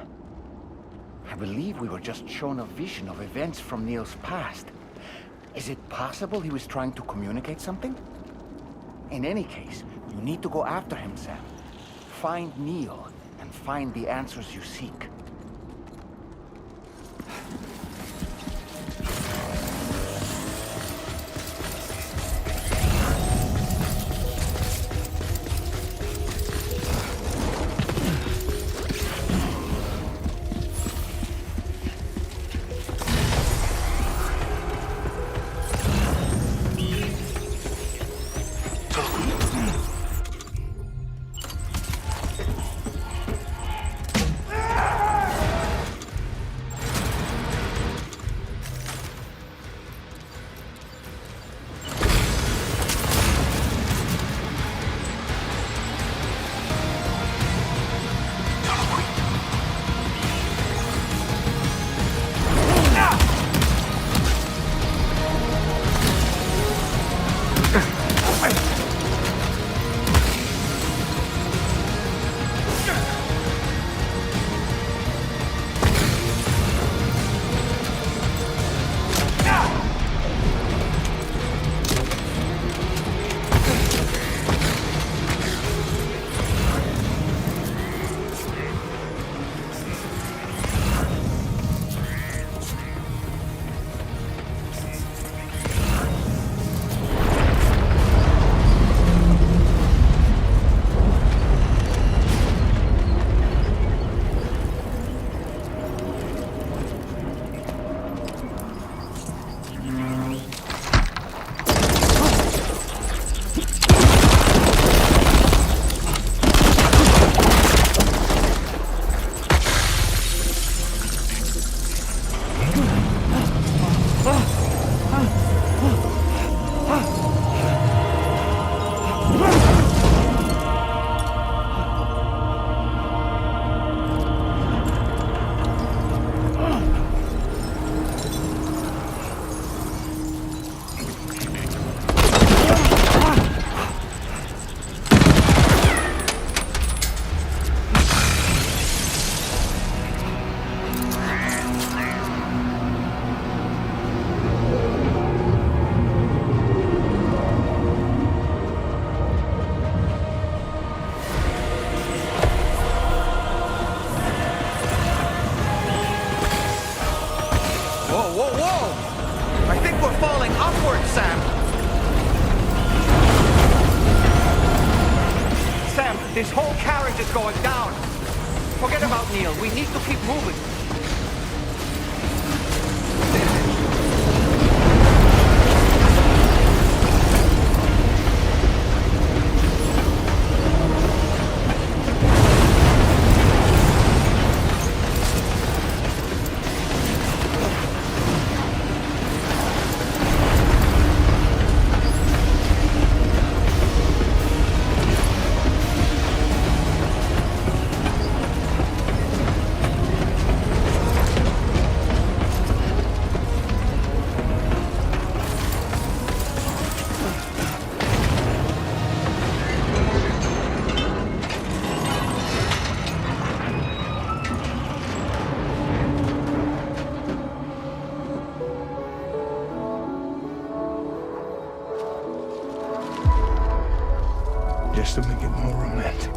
I believe we were just shown a vision of events from Neil's past. Is it possible he was trying to communicate something? In any case, you need to go after him, Sam. Find Neil, and find the answers you seek. This whole carriage is going down. Forget about Neil. We need to keep moving. Just to make it more romantic.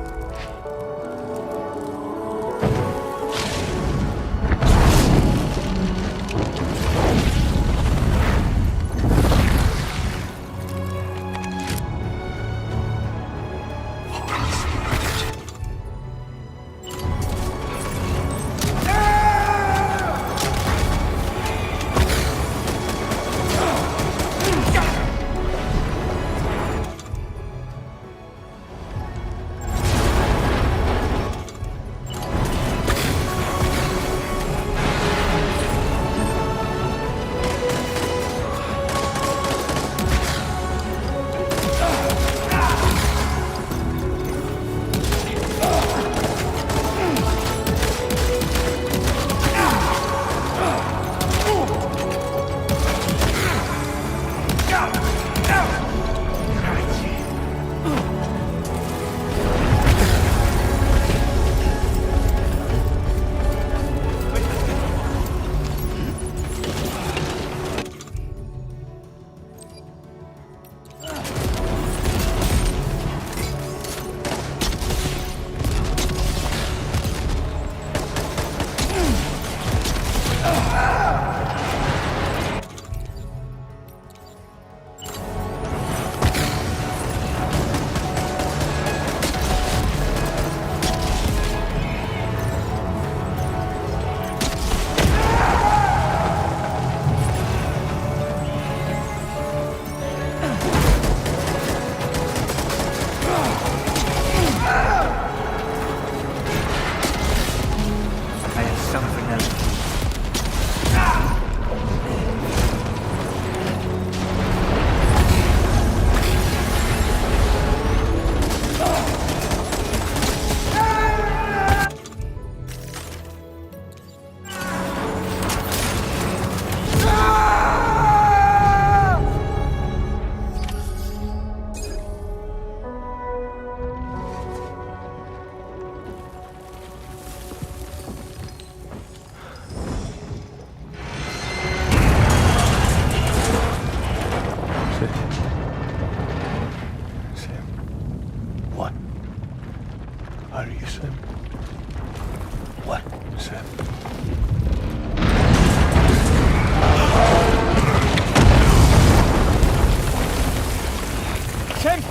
him!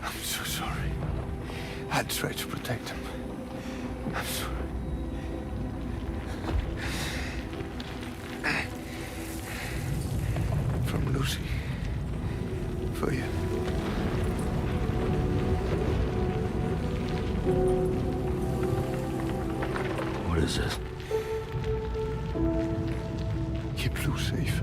I'm so sorry. I tried to protect him. I'm sorry. From Lucy. For you. What is this? Keep Lou safe.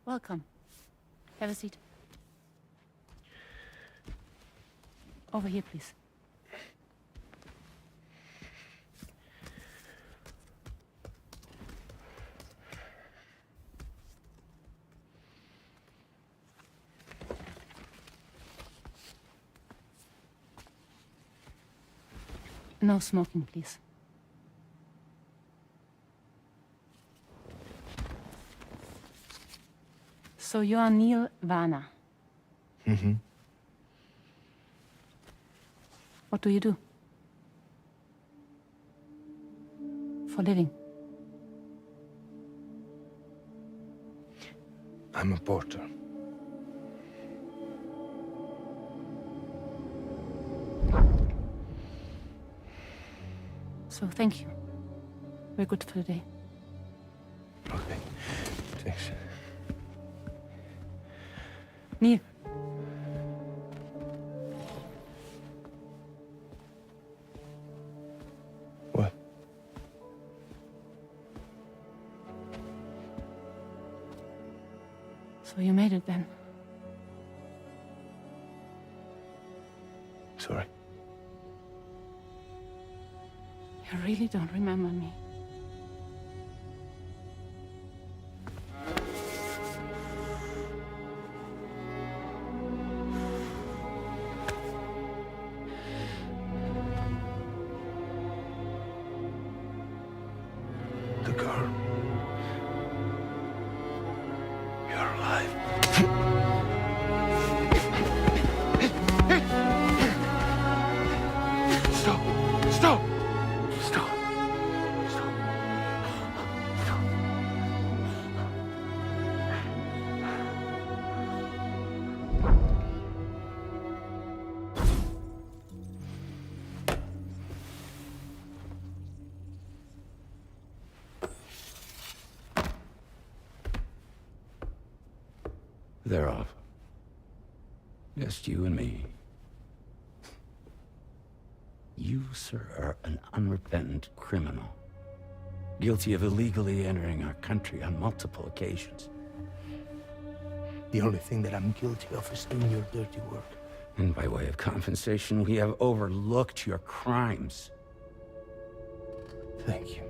Welcome. Have a seat. Over here, please. No smoking, please. So you are Neil Varner. Mm-hmm. What do you do? For a living? I'm a porter. So thank you. We're good for the day. Okay. Thanks. Neil. What? So you made it then? Sorry. You really don't remember me. The girl. You're alive. Stop! Stop! Stop! Stop! Stop! They're off. Just you and me. You, sir, are an unrepentant criminal. Guilty of illegally entering our country on multiple occasions. The only thing that I'm guilty of is doing your dirty work. And by way of compensation, we have overlooked your crimes. Thank you.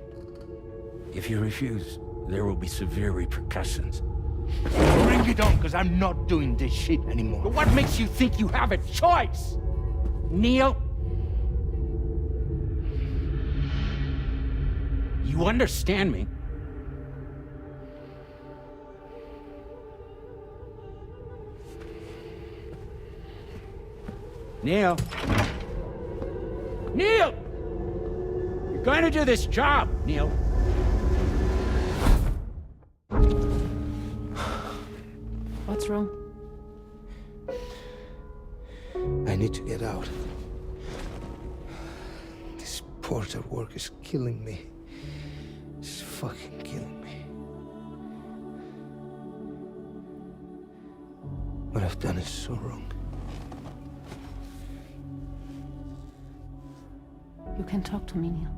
If you refuse, there will be severe repercussions. Bring it on, because I'm not doing this shit anymore. But what makes you think you have a choice? Neil? You understand me? Neil? Neil! You're going to do this job, Neil. What's wrong? I need to get out. This porter work is killing me. It's fucking killing me. I've done is so wrong. You can talk to me, Neil.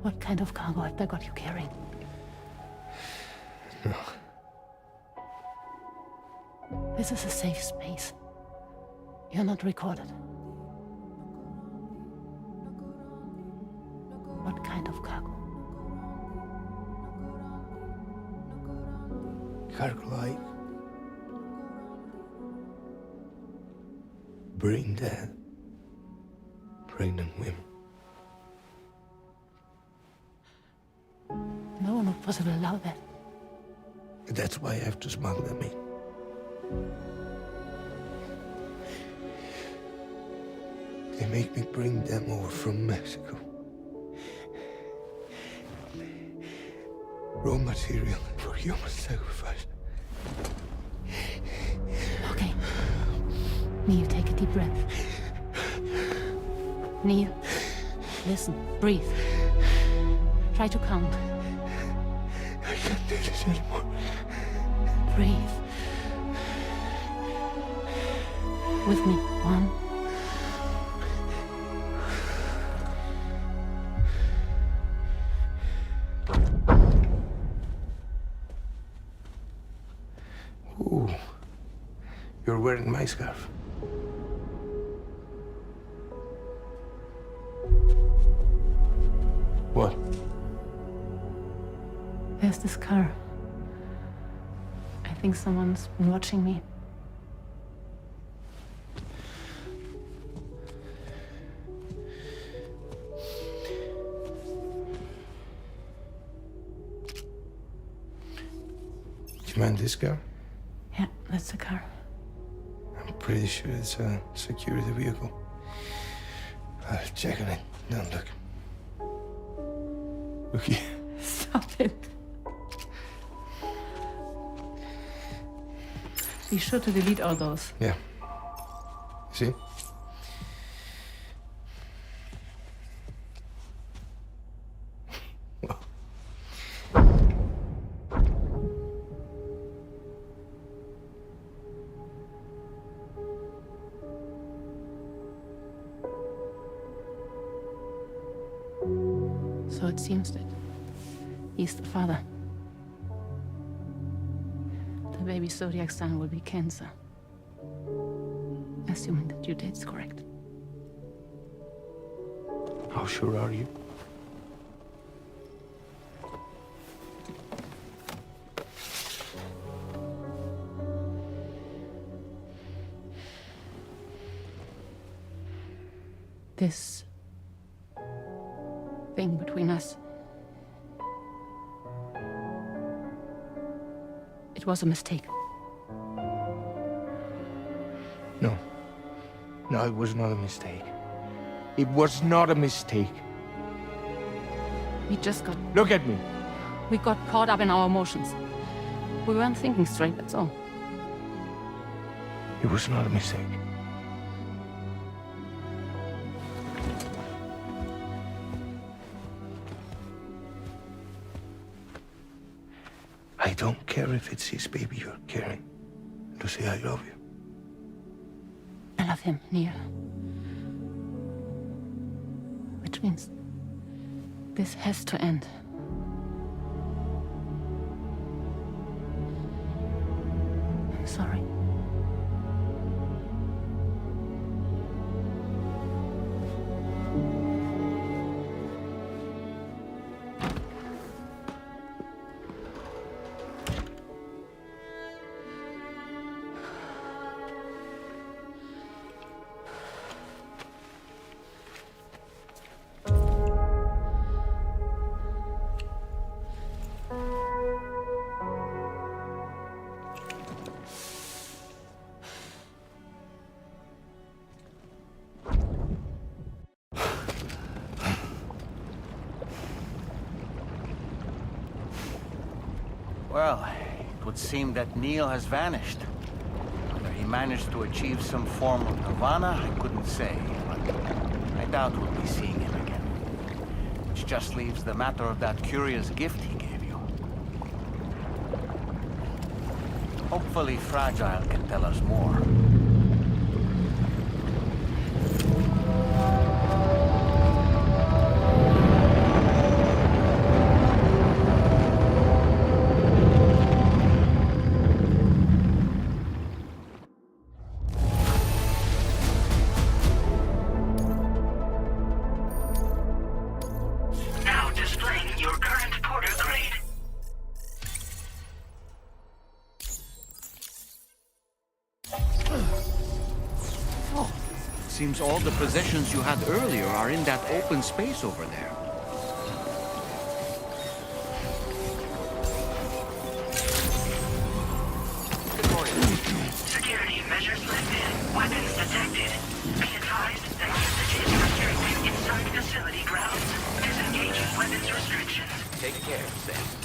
What kind of cargo have they got you carrying? No. This is a safe space. You're not recorded. What kind of cargo? Cargo like brain dead, pregnant women. No one would possibly allow that. That's why I have to smuggle them in. They make me bring them over from Mexico. Raw material for human sacrifice. Okay. Neil, take a deep breath. Neil, listen, breathe. Try to count. I can't do this anymore. Breathe. With me. 1. Ooh, you're wearing my scarf. What? There's this car. I think someone's been watching me. Do you mind this car? Yeah, that's the car. I'm pretty sure it's a security vehicle. I'll check on it. Now look. Look here. Stop it. Be sure to delete all those. Yeah. See? So it seems that he's the father. The baby zodiac sign will be Cancer. Assuming that your date's correct. How sure are you? This thing between us. It was a mistake. No. No, it was not a mistake. It was not a mistake. We just got... Look at me. We got caught up in our emotions. We weren't thinking straight, that's all. It was not a mistake. I don't care if it's his baby you're carrying. Lucy, I love you. I love him, Neil. Which means this has to end. I'm sorry. Well, it would seem that Neil has vanished. Whether he managed to achieve some form of nirvana, I couldn't say, but I doubt we'll be seeing him again. Which just leaves the matter of that curious gift he gave you. Hopefully Fragile can tell us more. Seems all the possessions you had earlier are in that open space over there. Good morning. Security measures lifted. Weapons detected. Be advised that usage is restricted inside facility grounds. Disengaging weapons restrictions. Take care, Sam.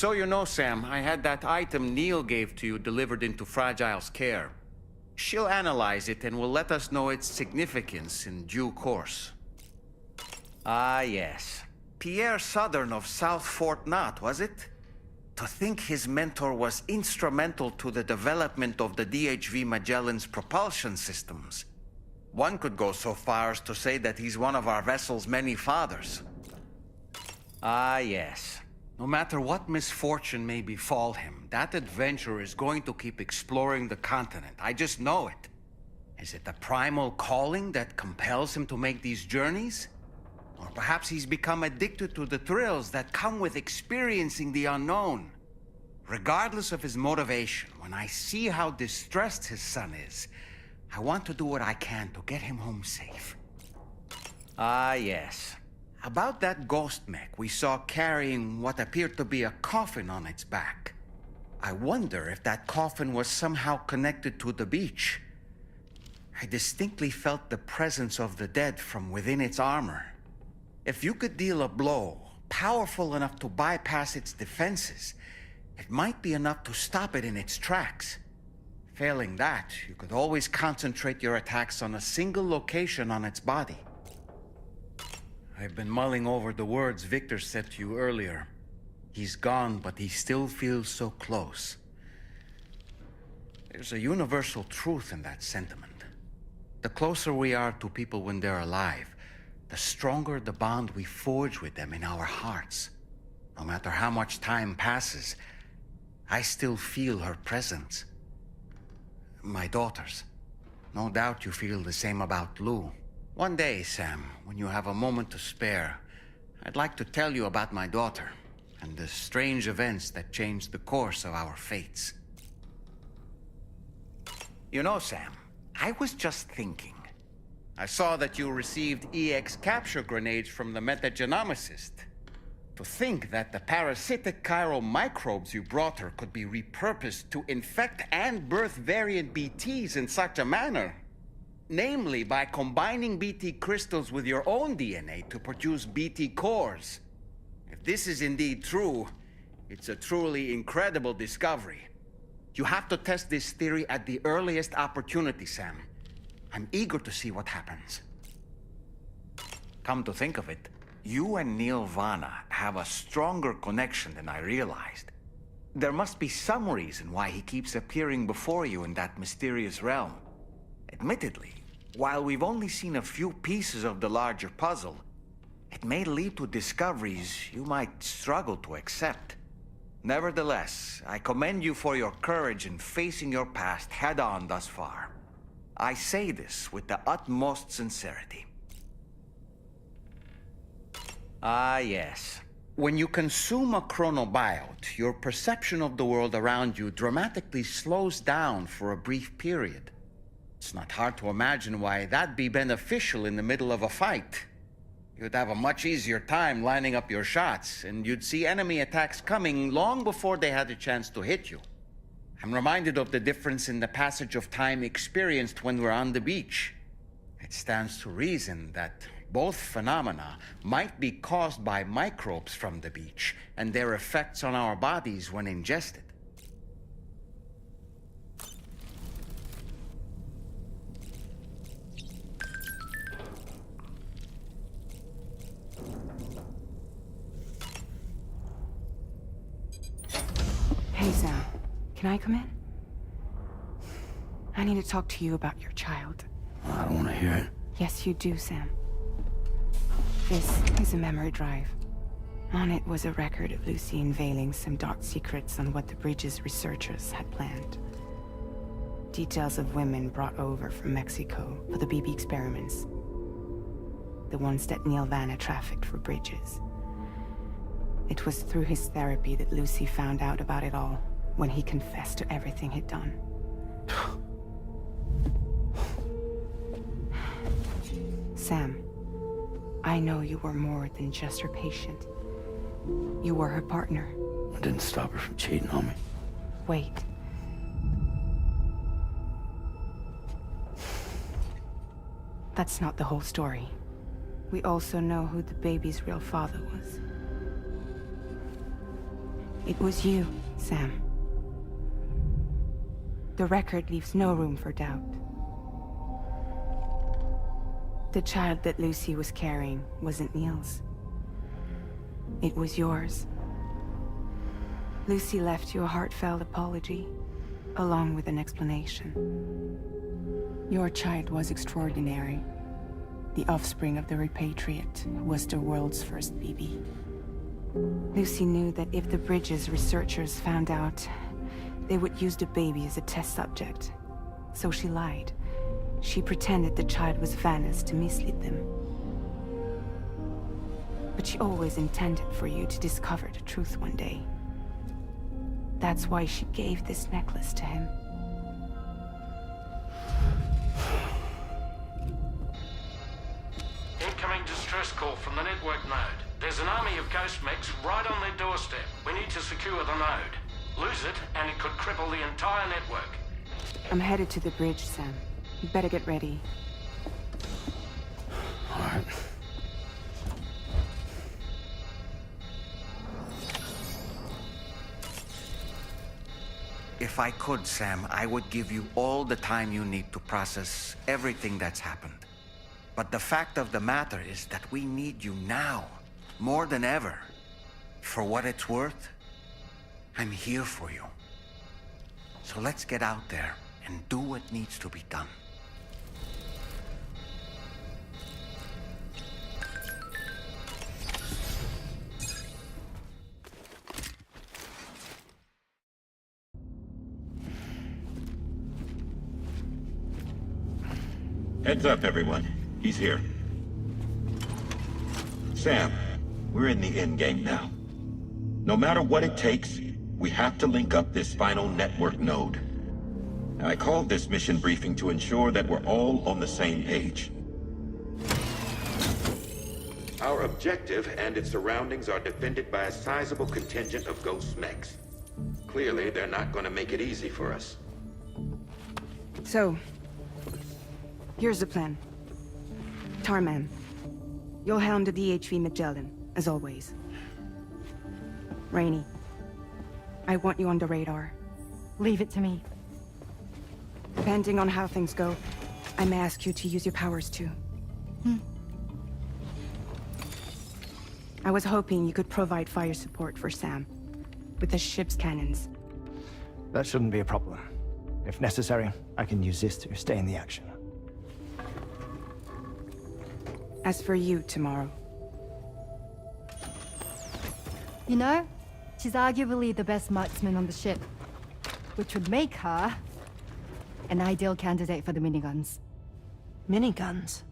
So you know, Sam, I had that item Neil gave to you delivered into Fragile's care. She'll analyze it and will let us know its significance in due course. Ah, yes. Pierre Southern of South Fort Knott, was it? To think his mentor was instrumental to the development of the DHV Magellan's propulsion systems. One could go so far as to say that he's one of our vessel's many fathers. Ah, yes. No matter what misfortune may befall him, that adventurer is going to keep exploring the continent. I just know it. Is it the primal calling that compels him to make these journeys? Or perhaps he's become addicted to the thrills that come with experiencing the unknown. Regardless of his motivation, when I see how distressed his son is, I want to do what I can to get him home safe. Ah, yes. About that ghost mech we saw carrying what appeared to be a coffin on its back. I wonder if that coffin was somehow connected to the beach. I distinctly felt the presence of the dead from within its armor. If you could deal a blow powerful enough to bypass its defenses, it might be enough to stop it in its tracks. Failing that, you could always concentrate your attacks on a single location on its body. I've been mulling over the words Victor said to you earlier. He's gone, but he still feels so close. There's a universal truth in that sentiment. The closer we are to people when they're alive, the stronger the bond we forge with them in our hearts. No matter how much time passes, I still feel her presence. My daughters. No doubt you feel the same about Lou. One day, Sam, when you have a moment to spare, I'd like to tell you about my daughter and the strange events that changed the course of our fates. You know, Sam, I was just thinking. I saw that you received EX capture grenades from the metagenomicist. To think that the parasitic chiral microbes you brought her could be repurposed to infect and birth variant BTs in such a manner. Namely, by combining BT crystals with your own DNA to produce BT cores. If this is indeed true, it's a truly incredible discovery. You have to test this theory at the earliest opportunity, Sam. I'm eager to see what happens. Come to think of it, you and Neil Vana have a stronger connection than I realized. There must be some reason why he keeps appearing before you in that mysterious realm. Admittedly, While we've only seen a few pieces of the larger puzzle, it may lead to discoveries you might struggle to accept. Nevertheless, I commend you for your courage in facing your past head-on thus far. I say this with the utmost sincerity. Ah, yes. When you consume a chronobiote, your perception of the world around you dramatically slows down for a brief period. It's not hard to imagine why that'd be beneficial in the middle of a fight. You'd have a much easier time lining up your shots, and you'd see enemy attacks coming long before they had a chance to hit you. I'm reminded of the difference in the passage of time experienced when we're on the beach. It stands to reason that both phenomena might be caused by microbes from the beach and their effects on our bodies when ingested. Hey, Sam. Can I come in? I need to talk to you about your child. I don't want to hear it. Yes, you do, Sam. This is a memory drive. On it was a record of Lucy unveiling some dark secrets on what the Bridges researchers had planned. Details of women brought over from Mexico for the BB experiments. The ones that Neil Vanna trafficked for Bridges. It was through his therapy that Lucy found out about it all, when he confessed to everything he'd done. Sam, I know you were more than just her patient. You were her partner. I didn't stop her from cheating on me. Wait. That's not the whole story. We also know who the baby's real father was. It was you, Sam. The record leaves no room for doubt. The child that Lucy was carrying wasn't Neil's. It was yours. Lucy left you a heartfelt apology, along with an explanation. Your child was extraordinary. The offspring of the repatriate who was the world's first BB. Lucy knew that if the Bridges researchers found out, they would use the baby as a test subject. So she lied. She pretended the child was Vanna's to mislead them. But she always intended for you to discover the truth one day. That's why she gave this necklace to him. Incoming distress call from the network node. There's an army of ghost mechs right on their doorstep. We need to secure the node. Lose it, and it could cripple the entire network. I'm headed to the bridge, Sam. You better get ready. All right. If I could, Sam, I would give you all the time you need to process everything that's happened. But the fact of the matter is that we need you now, more than ever. For what it's worth, I'm here for you. So let's get out there and do what needs to be done. Heads up, everyone. He's here. Sam, we're in the end game now. No matter what it takes, we have to link up this final network node. I called this mission briefing to ensure that we're all on the same page. Our objective and its surroundings are defended by a sizable contingent of ghost mechs. Clearly, they're not going to make it easy for us. So, here's the plan. Tarman, you'll helm the DHV Magellan, as always. Rainey, I want you on the radar. Leave it to me. Depending on how things go, I may ask you to use your powers too. I was hoping you could provide fire support for Sam, with the ship's cannons. That shouldn't be a problem. If necessary, I can use this to stay in the action. As for you, tomorrow. You know, she's arguably the best marksman on the ship, which would make her an ideal candidate for the miniguns. Miniguns?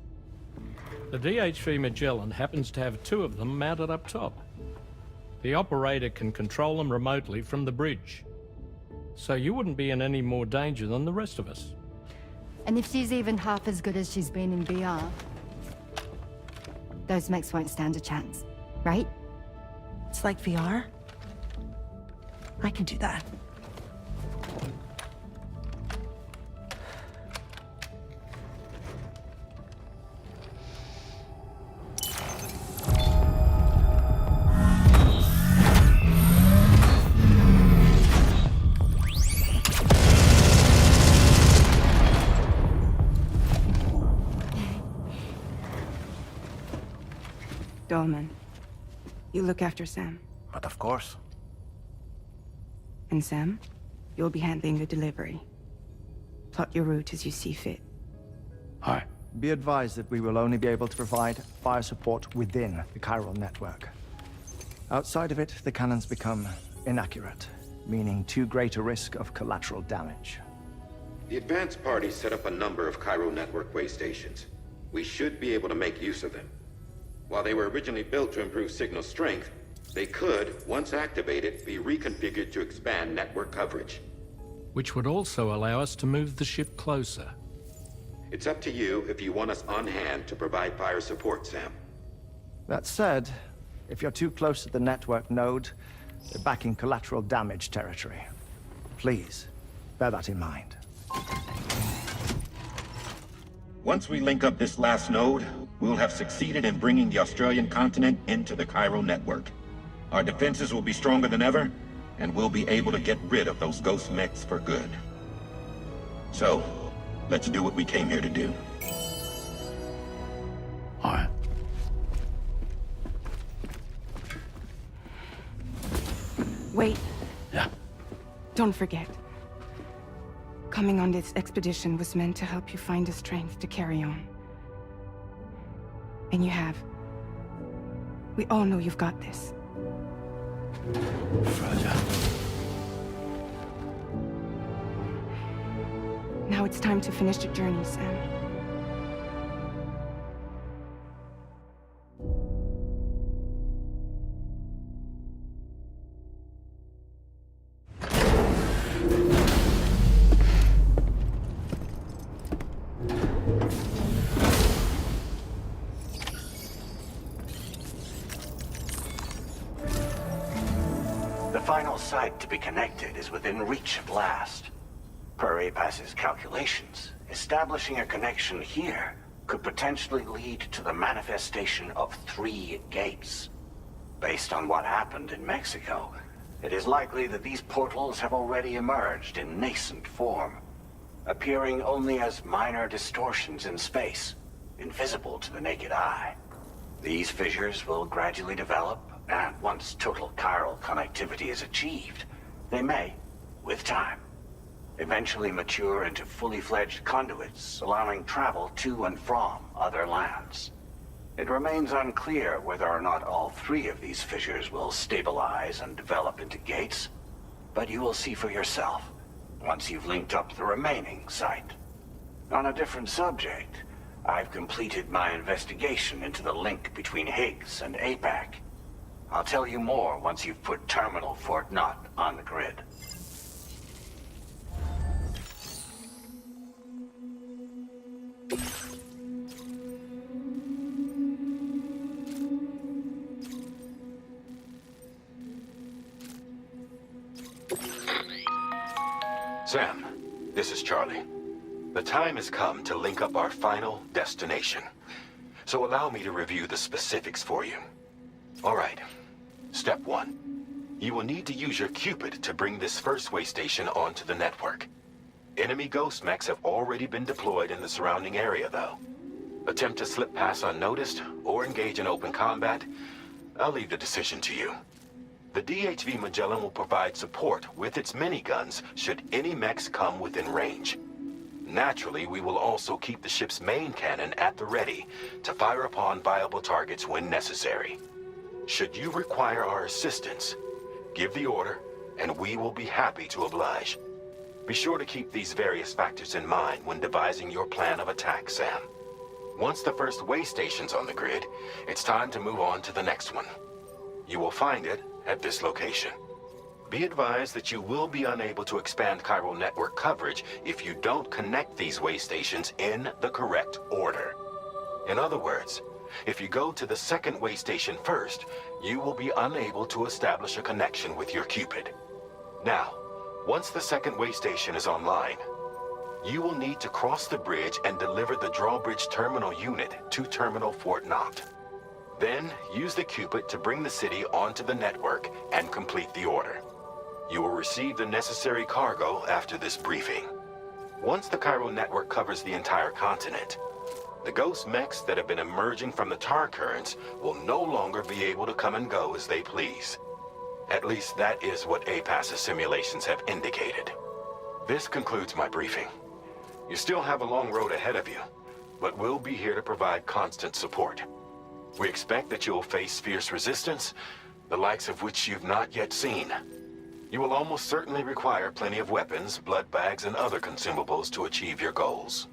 The DHV Magellan happens to have 2 of them mounted up top. The operator can control them remotely from the bridge. So you wouldn't be in any more danger than the rest of us. And if she's even half as good as she's been in VR, those mechs won't stand a chance, right? It's like VR? I can do that. Dolman, you look after Sam. But of course. And Sam, you'll be handling the delivery. Plot your route as you see fit. Hi. Be advised that we will only be able to provide fire support within the chiral network. Outside of it, the cannons become inaccurate, meaning too great a risk of collateral damage. The advanced party set up a number of chiral network way stations. We should be able to make use of them. While they were originally built to improve signal strength, they could, once activated, be reconfigured to expand network coverage. Which would also allow us to move the ship closer. It's up to you if you want us on hand to provide fire support, Sam. That said, if you're too close to the network node, you're back in collateral damage territory. Please, bear that in mind. Once we link up this last node, we'll have succeeded in bringing the Australian continent into the chiral network. Our defenses will be stronger than ever, and we'll be able to get rid of those ghost mechs for good. So, let's do what we came here to do. All right. Wait. Yeah. Don't forget. Coming on this expedition was meant to help you find the strength to carry on. And you have. We all know you've got this. Fragile. Now it's time to finish the journey, Sam. The final site to be connected is within reach at last. Per APAS's calculations, establishing a connection here could potentially lead to the manifestation of 3 gates. Based on what happened in Mexico, it is likely that these portals have already emerged in nascent form, appearing only as minor distortions in space, invisible to the naked eye. These fissures will gradually develop, and once total chiral connectivity is achieved, they may, with time, eventually mature into fully fledged conduits, allowing travel to and from other lands. It remains unclear whether or not all 3 of these fissures will stabilize and develop into gates, but you will see for yourself once you've linked up the remaining site. On a different subject, I've completed my investigation into the link between Higgs and APAC. I'll tell you more once you've put Terminal Fort Knott on the grid. Sam, this is Charlie. The time has come to link up our final destination. So allow me to review the specifics for you. All right. Step 1. You will need to use your Cupid to bring this first way station onto the network. Enemy ghost mechs have already been deployed in the surrounding area, though. Attempt to slip past unnoticed or engage in open combat, I'll leave the decision to you. The DHV Magellan will provide support with its miniguns should any mechs come within range. Naturally, we will also keep the ship's main cannon at the ready to fire upon viable targets when necessary. Should you require our assistance, give the order, and we will be happy to oblige. Be sure to keep these various factors in mind when devising your plan of attack, Sam. Once the first way station's on the grid, it's time to move on to the next one. You will find it at this location. Be advised that you will be unable to expand chiral network coverage if you don't connect these way stations in the correct order. In other words, if you go to the second way station first, you will be unable to establish a connection with your Cupid. Now, once the second way station is online, you will need to cross the bridge and deliver the drawbridge terminal unit to Terminal Fort Knott. Then, use the Cupid to bring the city onto the network and complete the order. You will receive the necessary cargo after this briefing. Once the chiral network covers the entire continent, the ghost mechs that have been emerging from the tar currents will no longer be able to come and go as they please. At least that is what APAS's simulations have indicated. This concludes my briefing. You still have a long road ahead of you, but we'll be here to provide constant support. We expect that you will face fierce resistance, the likes of which you've not yet seen. You will almost certainly require plenty of weapons, blood bags, and other consumables to achieve your goals.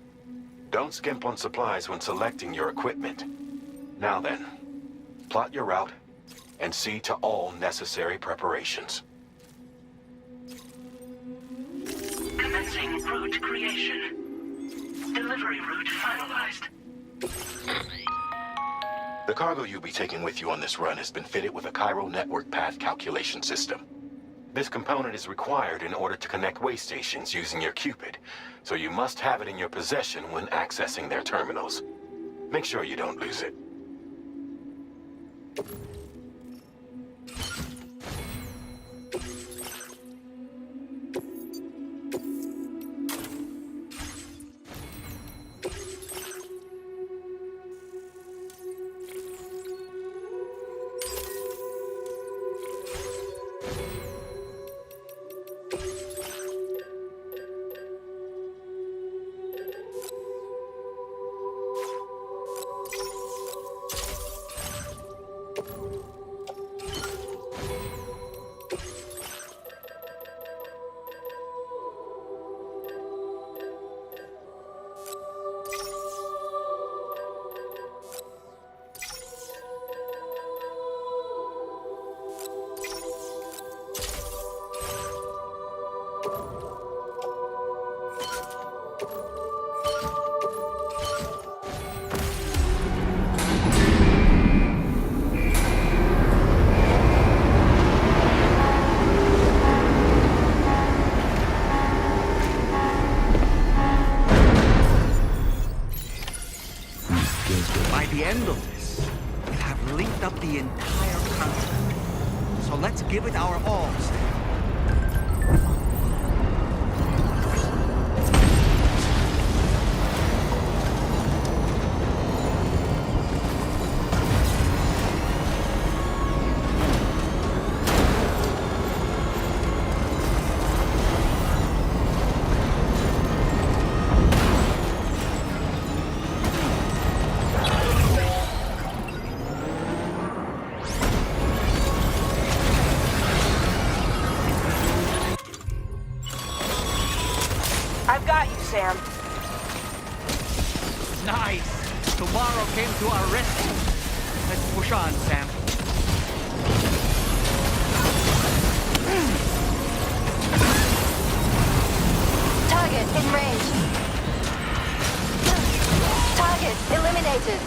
Don't skimp on supplies when selecting your equipment. Now then, plot your route and see to all necessary preparations. Commencing route creation. Delivery route finalized. The cargo you'll be taking with you on this run has been fitted with a chiral network path calculation system. This component is required in order to connect way stations using your Cupid, so you must have it in your possession when accessing their terminals. Make sure you don't lose it. By the end of this, we'll have linked up the entire continent. So let's give it our all, Sam. I've got you, Sam. Nice! Tomorrow came to our rescue. Let's push on, Sam. Target in range. Target eliminated.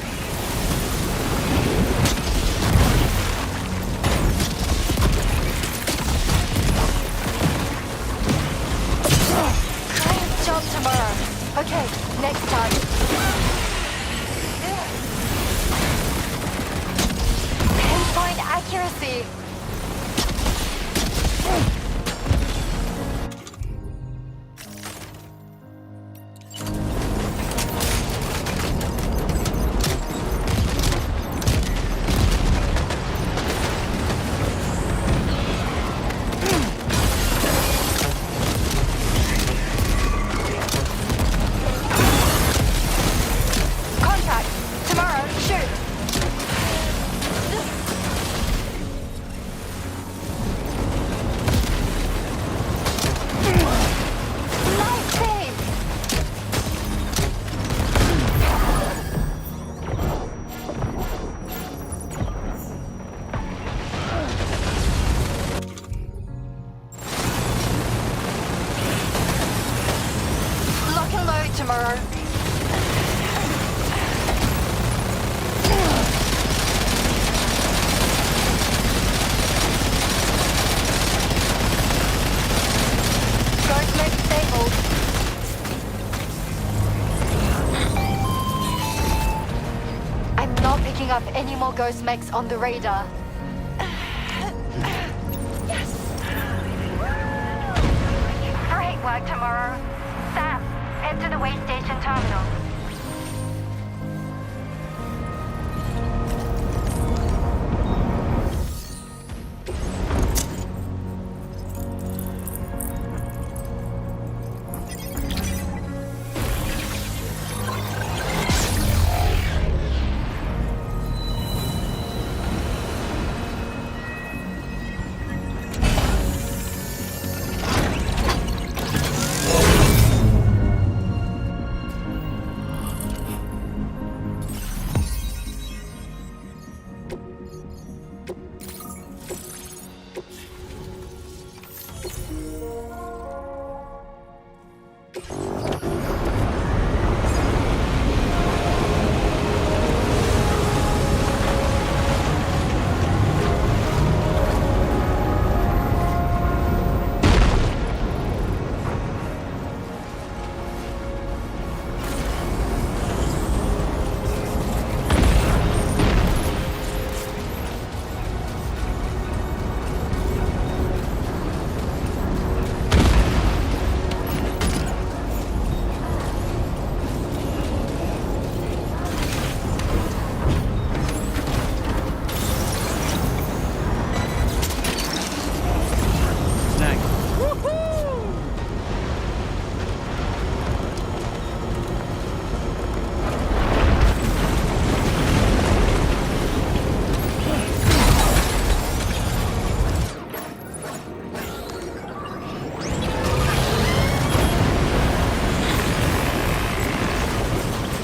Client job tomorrow. Okay, next target. Pinpoint accuracy. not picking up any more ghost mechs on the radar. Great work tomorrow. Sam, head to the way station terminal.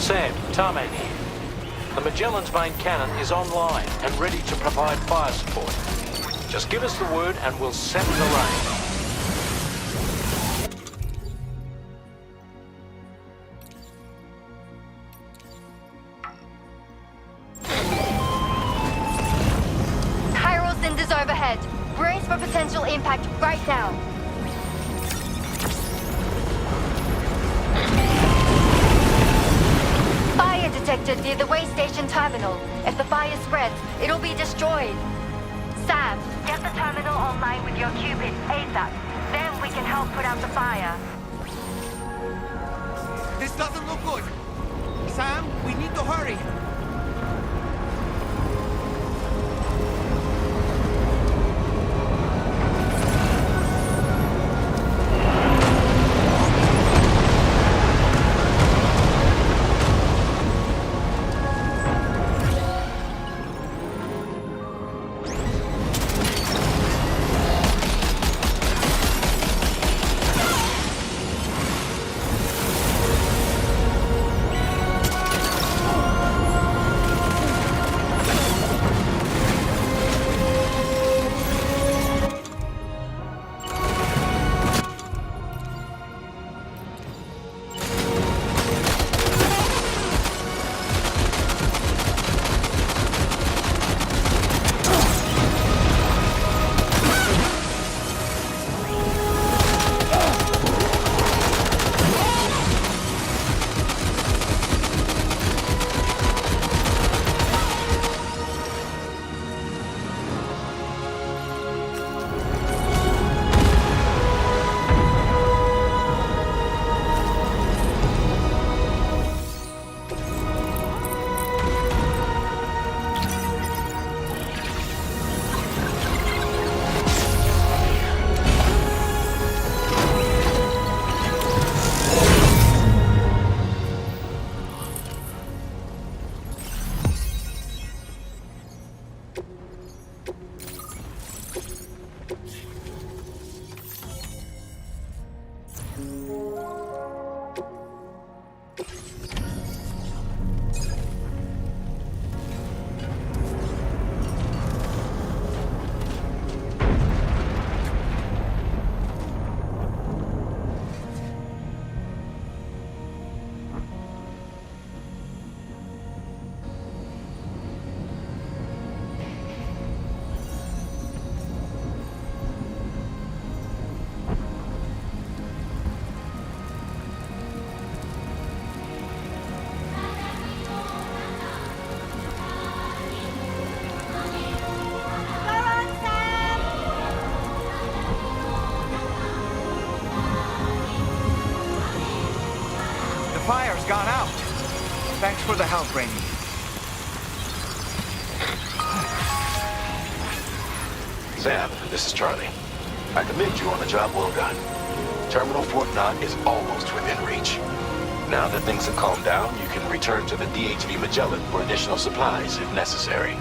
Sam, Tarman here. The Magellan's main cannon is online and ready to provide fire support. Just give us the word and we'll set the range. Chiral cinders overhead. Brace for potential impact right now. Fire detected near the way station terminal. If the fire spreads, it'll be destroyed. Sam, get the terminal online with your Cupid ASAP. Then we can help put out the fire. This doesn't look good. Sam, we need to hurry. for the help, Rainy. Sam, this is Charlie. I commend you on a job well done. Terminal Fort Knott is almost within reach. Now that things have calmed down, you can return to the DHV Magellan for additional supplies if necessary.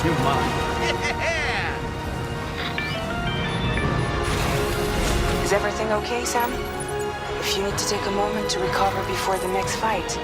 You're mine. Is everything okay, Sam? If you need to take a moment to recover before the next fight.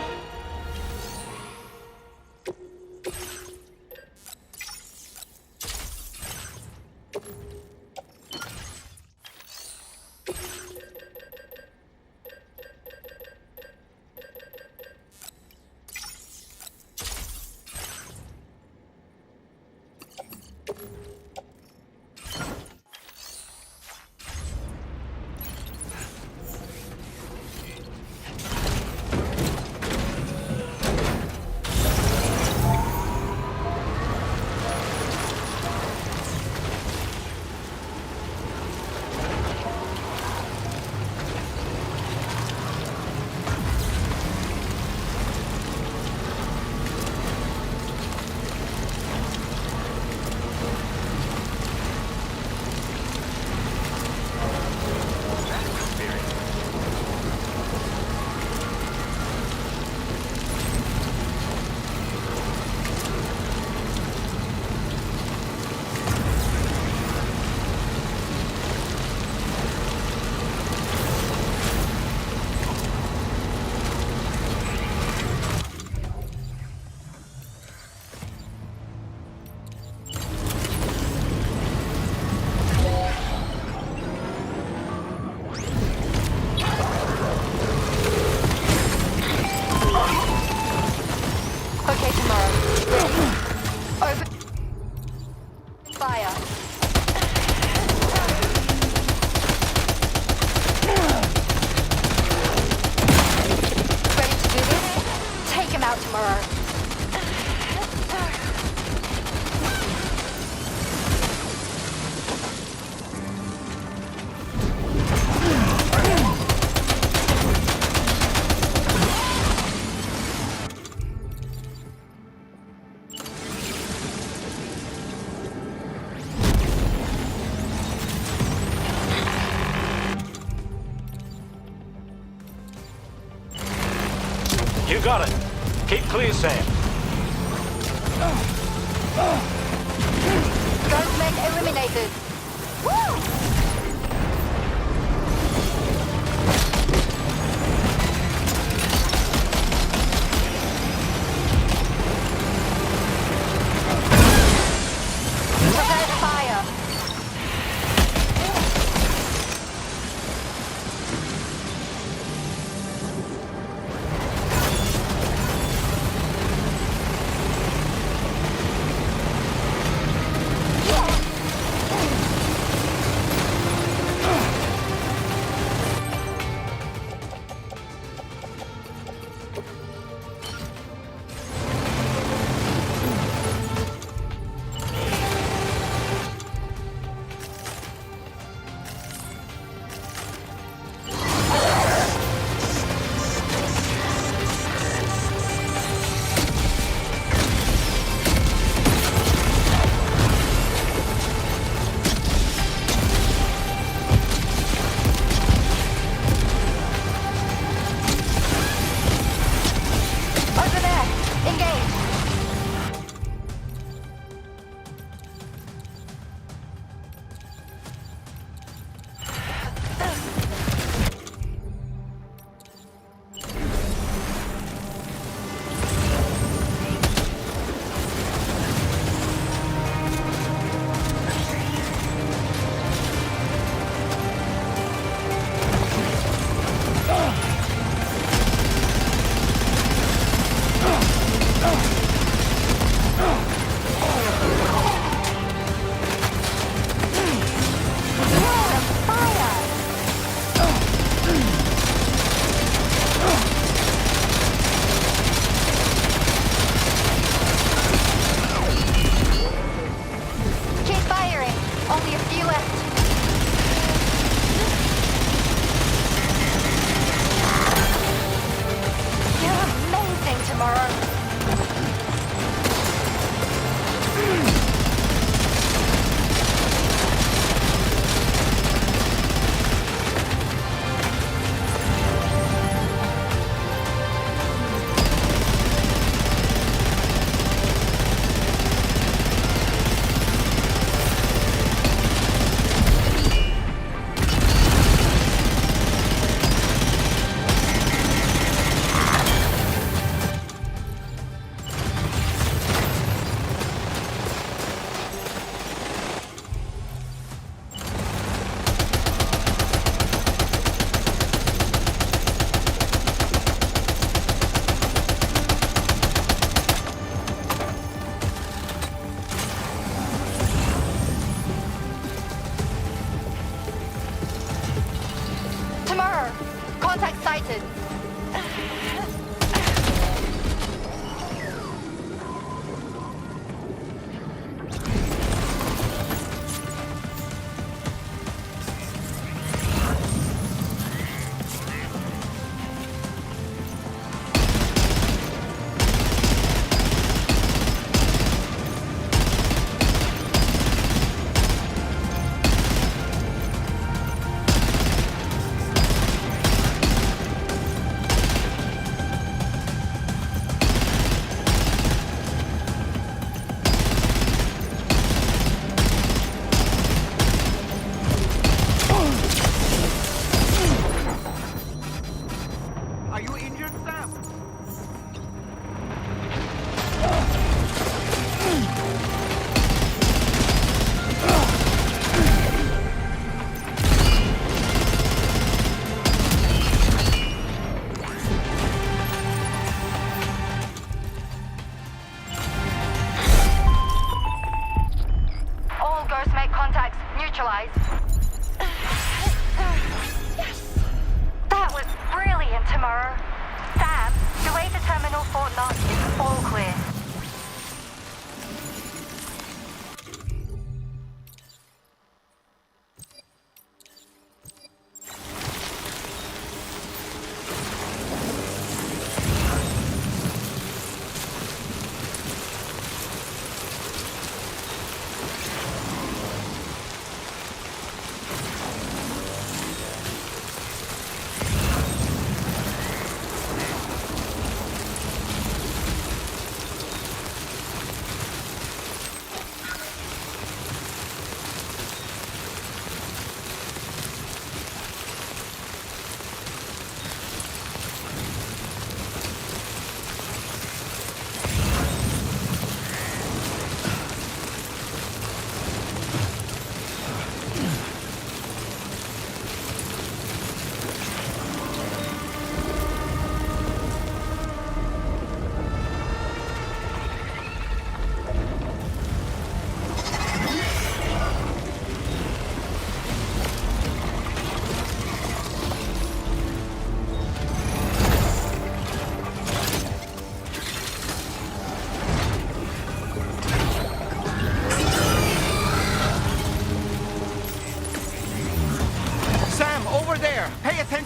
You got it. Keep clear, Sam. Gunmen eliminated. Woo! Prepare to fire. Tomorrow, contact sighted. That was brilliant, Tomorrow. Sam, the way to Terminal Fort Knox is all clear.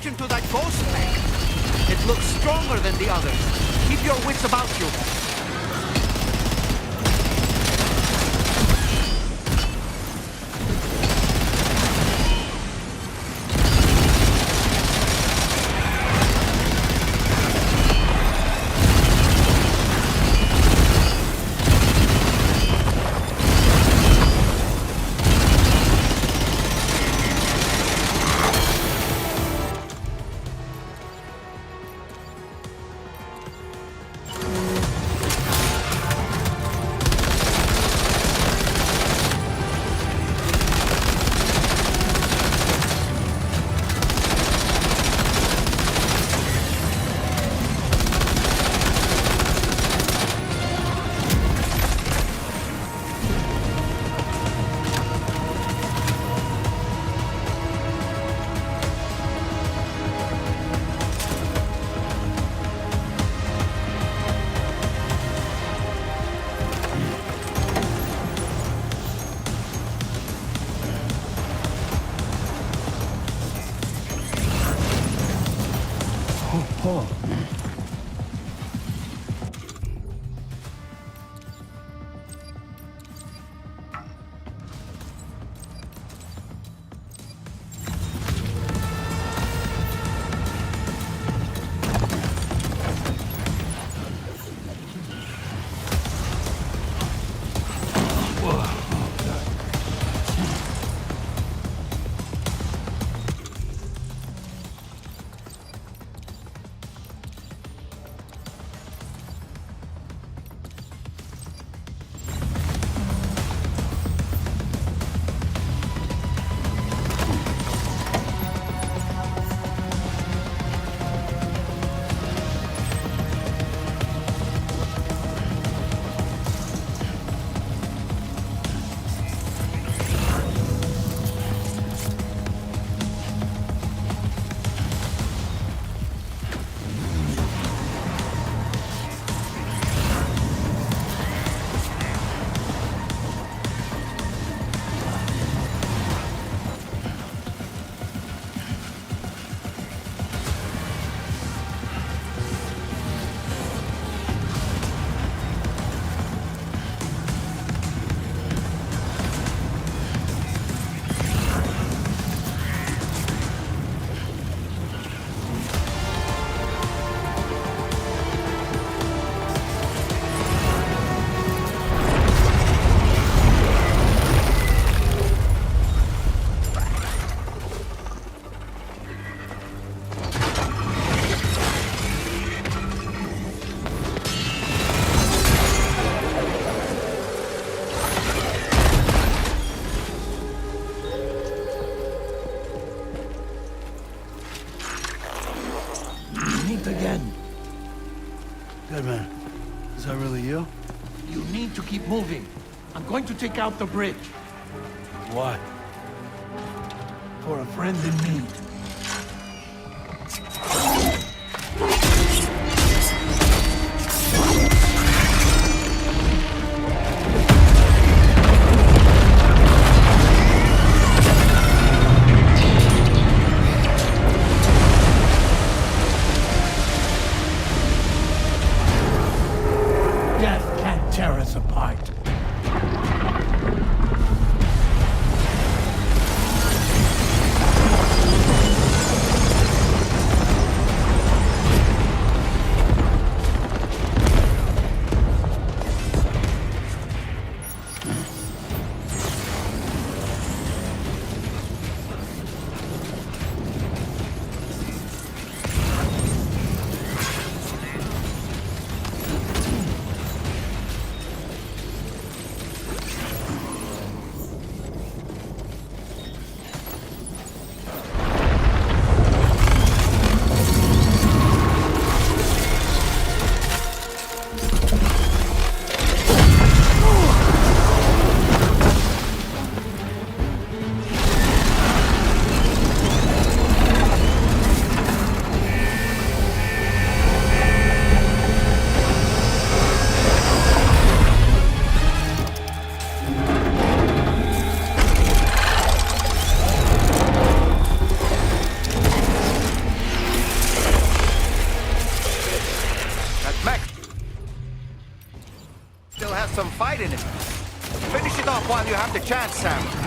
To that ghost tank. It looks stronger than the others. Keep your wits about you. left again. Good man. Is that really you? You need to keep moving. I'm going to take out the bridge. Why? For a friend in need. Death can't tear us apart. Some fight in it. Finish it off while you have the chance, Sam.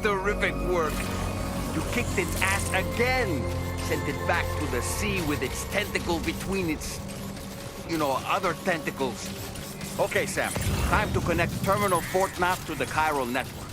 Terrific work. You kicked its ass again. Sent it back to the sea with its tentacle between its, other tentacles. Okay, Sam. Time to connect Terminal Fort Knot to the chiral network.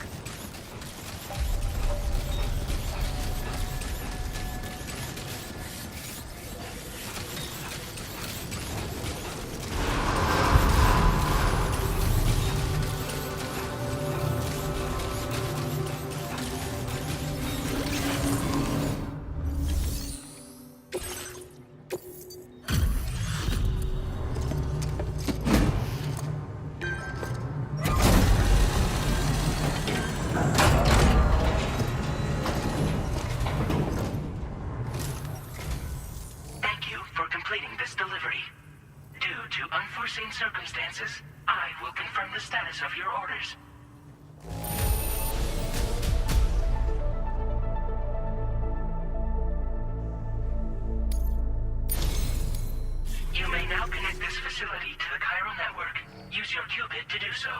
Circumstances, I will confirm the status of your orders. You may now connect this facility to the chiral network. Use your qubit to do so.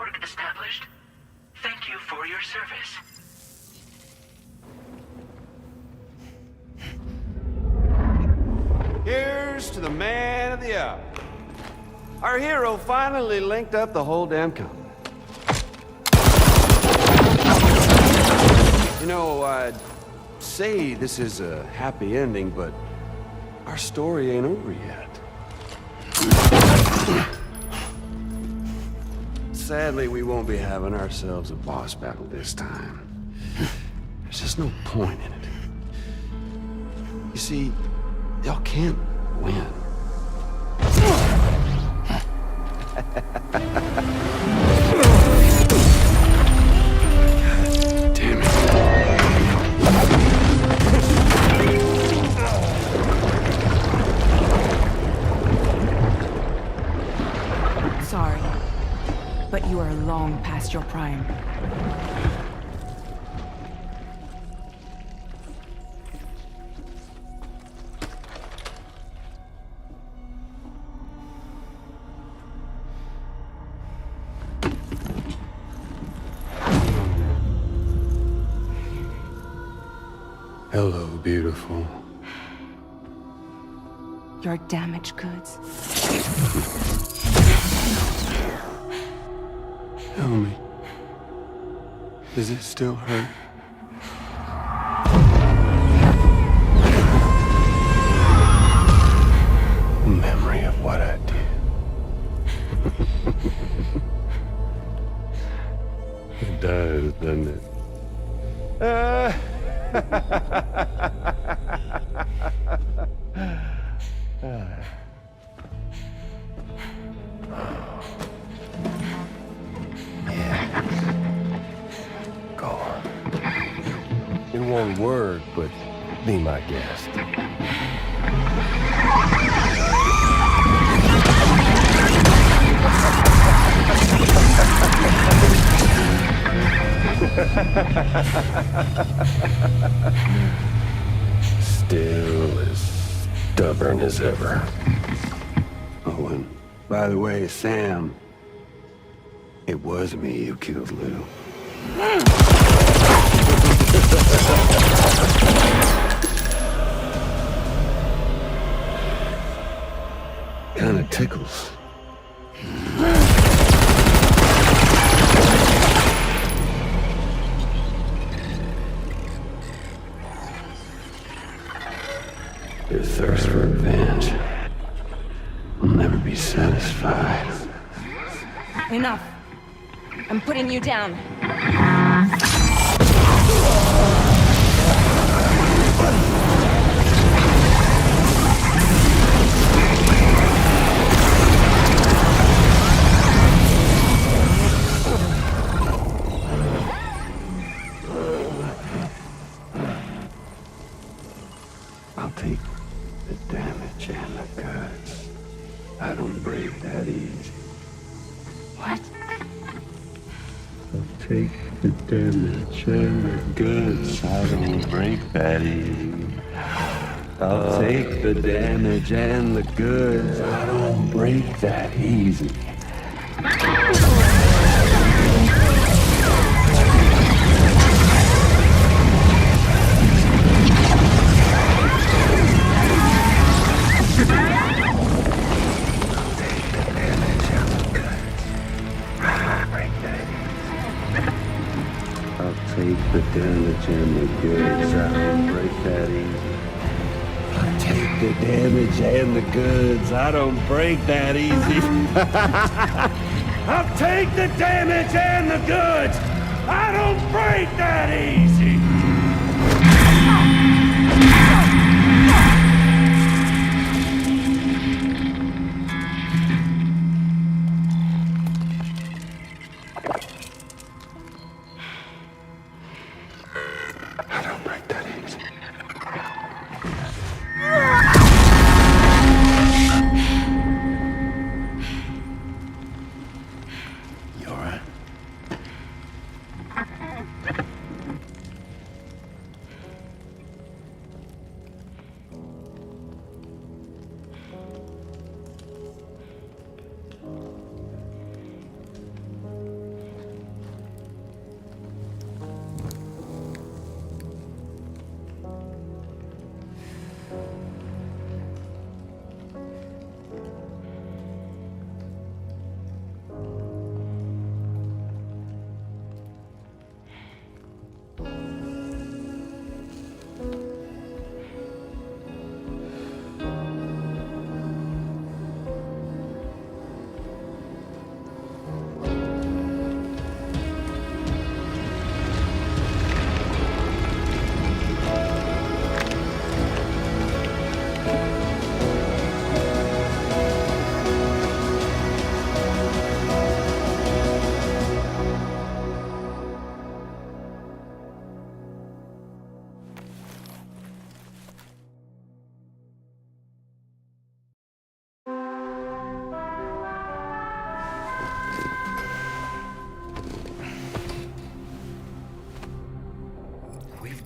network established. Thank you for your service. Here's to the man of the hour. Our hero finally linked up the whole damn continent. You know, I'd say this is a happy ending, but our story ain't over yet. Sadly, we won't be having ourselves a boss battle this time. There's just no point in it. You see, y'all can't win. Damn it. Sorry, but you are long past your prime. Hello, beautiful. Your damaged goods. Tell me, does it still hurt? Memory of what I did. It does, doesn't it? Go on. In one word, but be my guest. Still as stubborn as ever. Oh, and by the way, Sam, it was me who killed Lou. Kinda tickles. Your thirst for revenge will never be satisfied. Enough. I'm putting you down. I'll take the damage and the goods. I don't break that easy. What? I'll take the damage and the goods. I don't break that easy. I'll take the damage and the goods. I don't break that easy. Take the damage and the goods. I don't break that easy. I'll take the damage and the goods. I don't break that easy. I'll take the damage and the goods. I don't break that easy.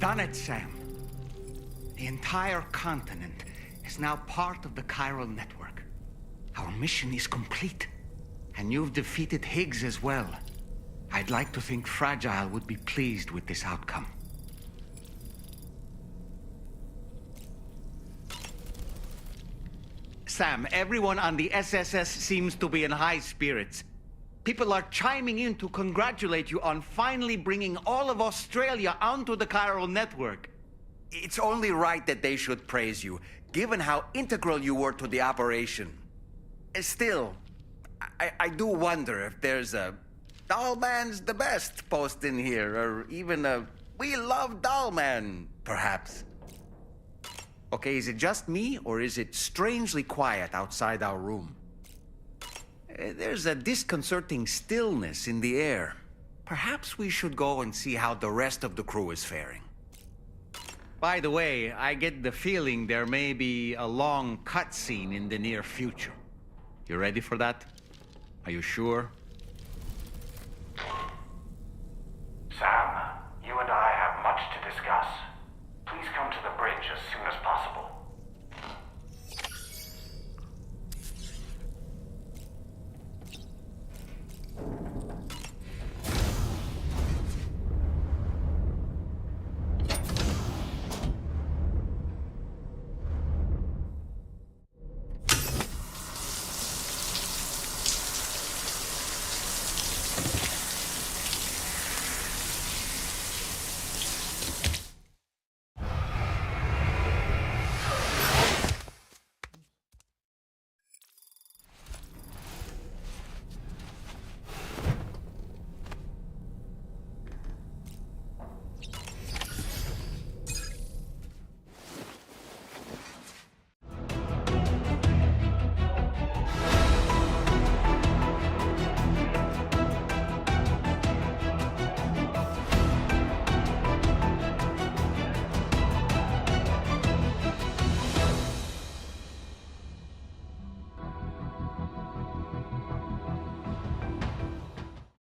done it, Sam. The entire continent is now part of the chiral network. Our mission is complete. And you've defeated Higgs as well. I'd like to think Fragile would be pleased with this outcome. Sam, everyone on the SSS seems to be in high spirits. People are chiming in to congratulate you on finally bringing all of Australia onto the chiral network. It's only right that they should praise you, given how integral you were to the operation. Still, I do wonder if there's a Dollman's the best post in here, or even a We Love Dollman, perhaps. Okay, is it just me, or is it strangely quiet outside our room? There's a disconcerting stillness in the air. Perhaps we should go and see how the rest of the crew is faring. By the way, I get the feeling there may be a long cutscene in the near future. You ready for that? Are you sure?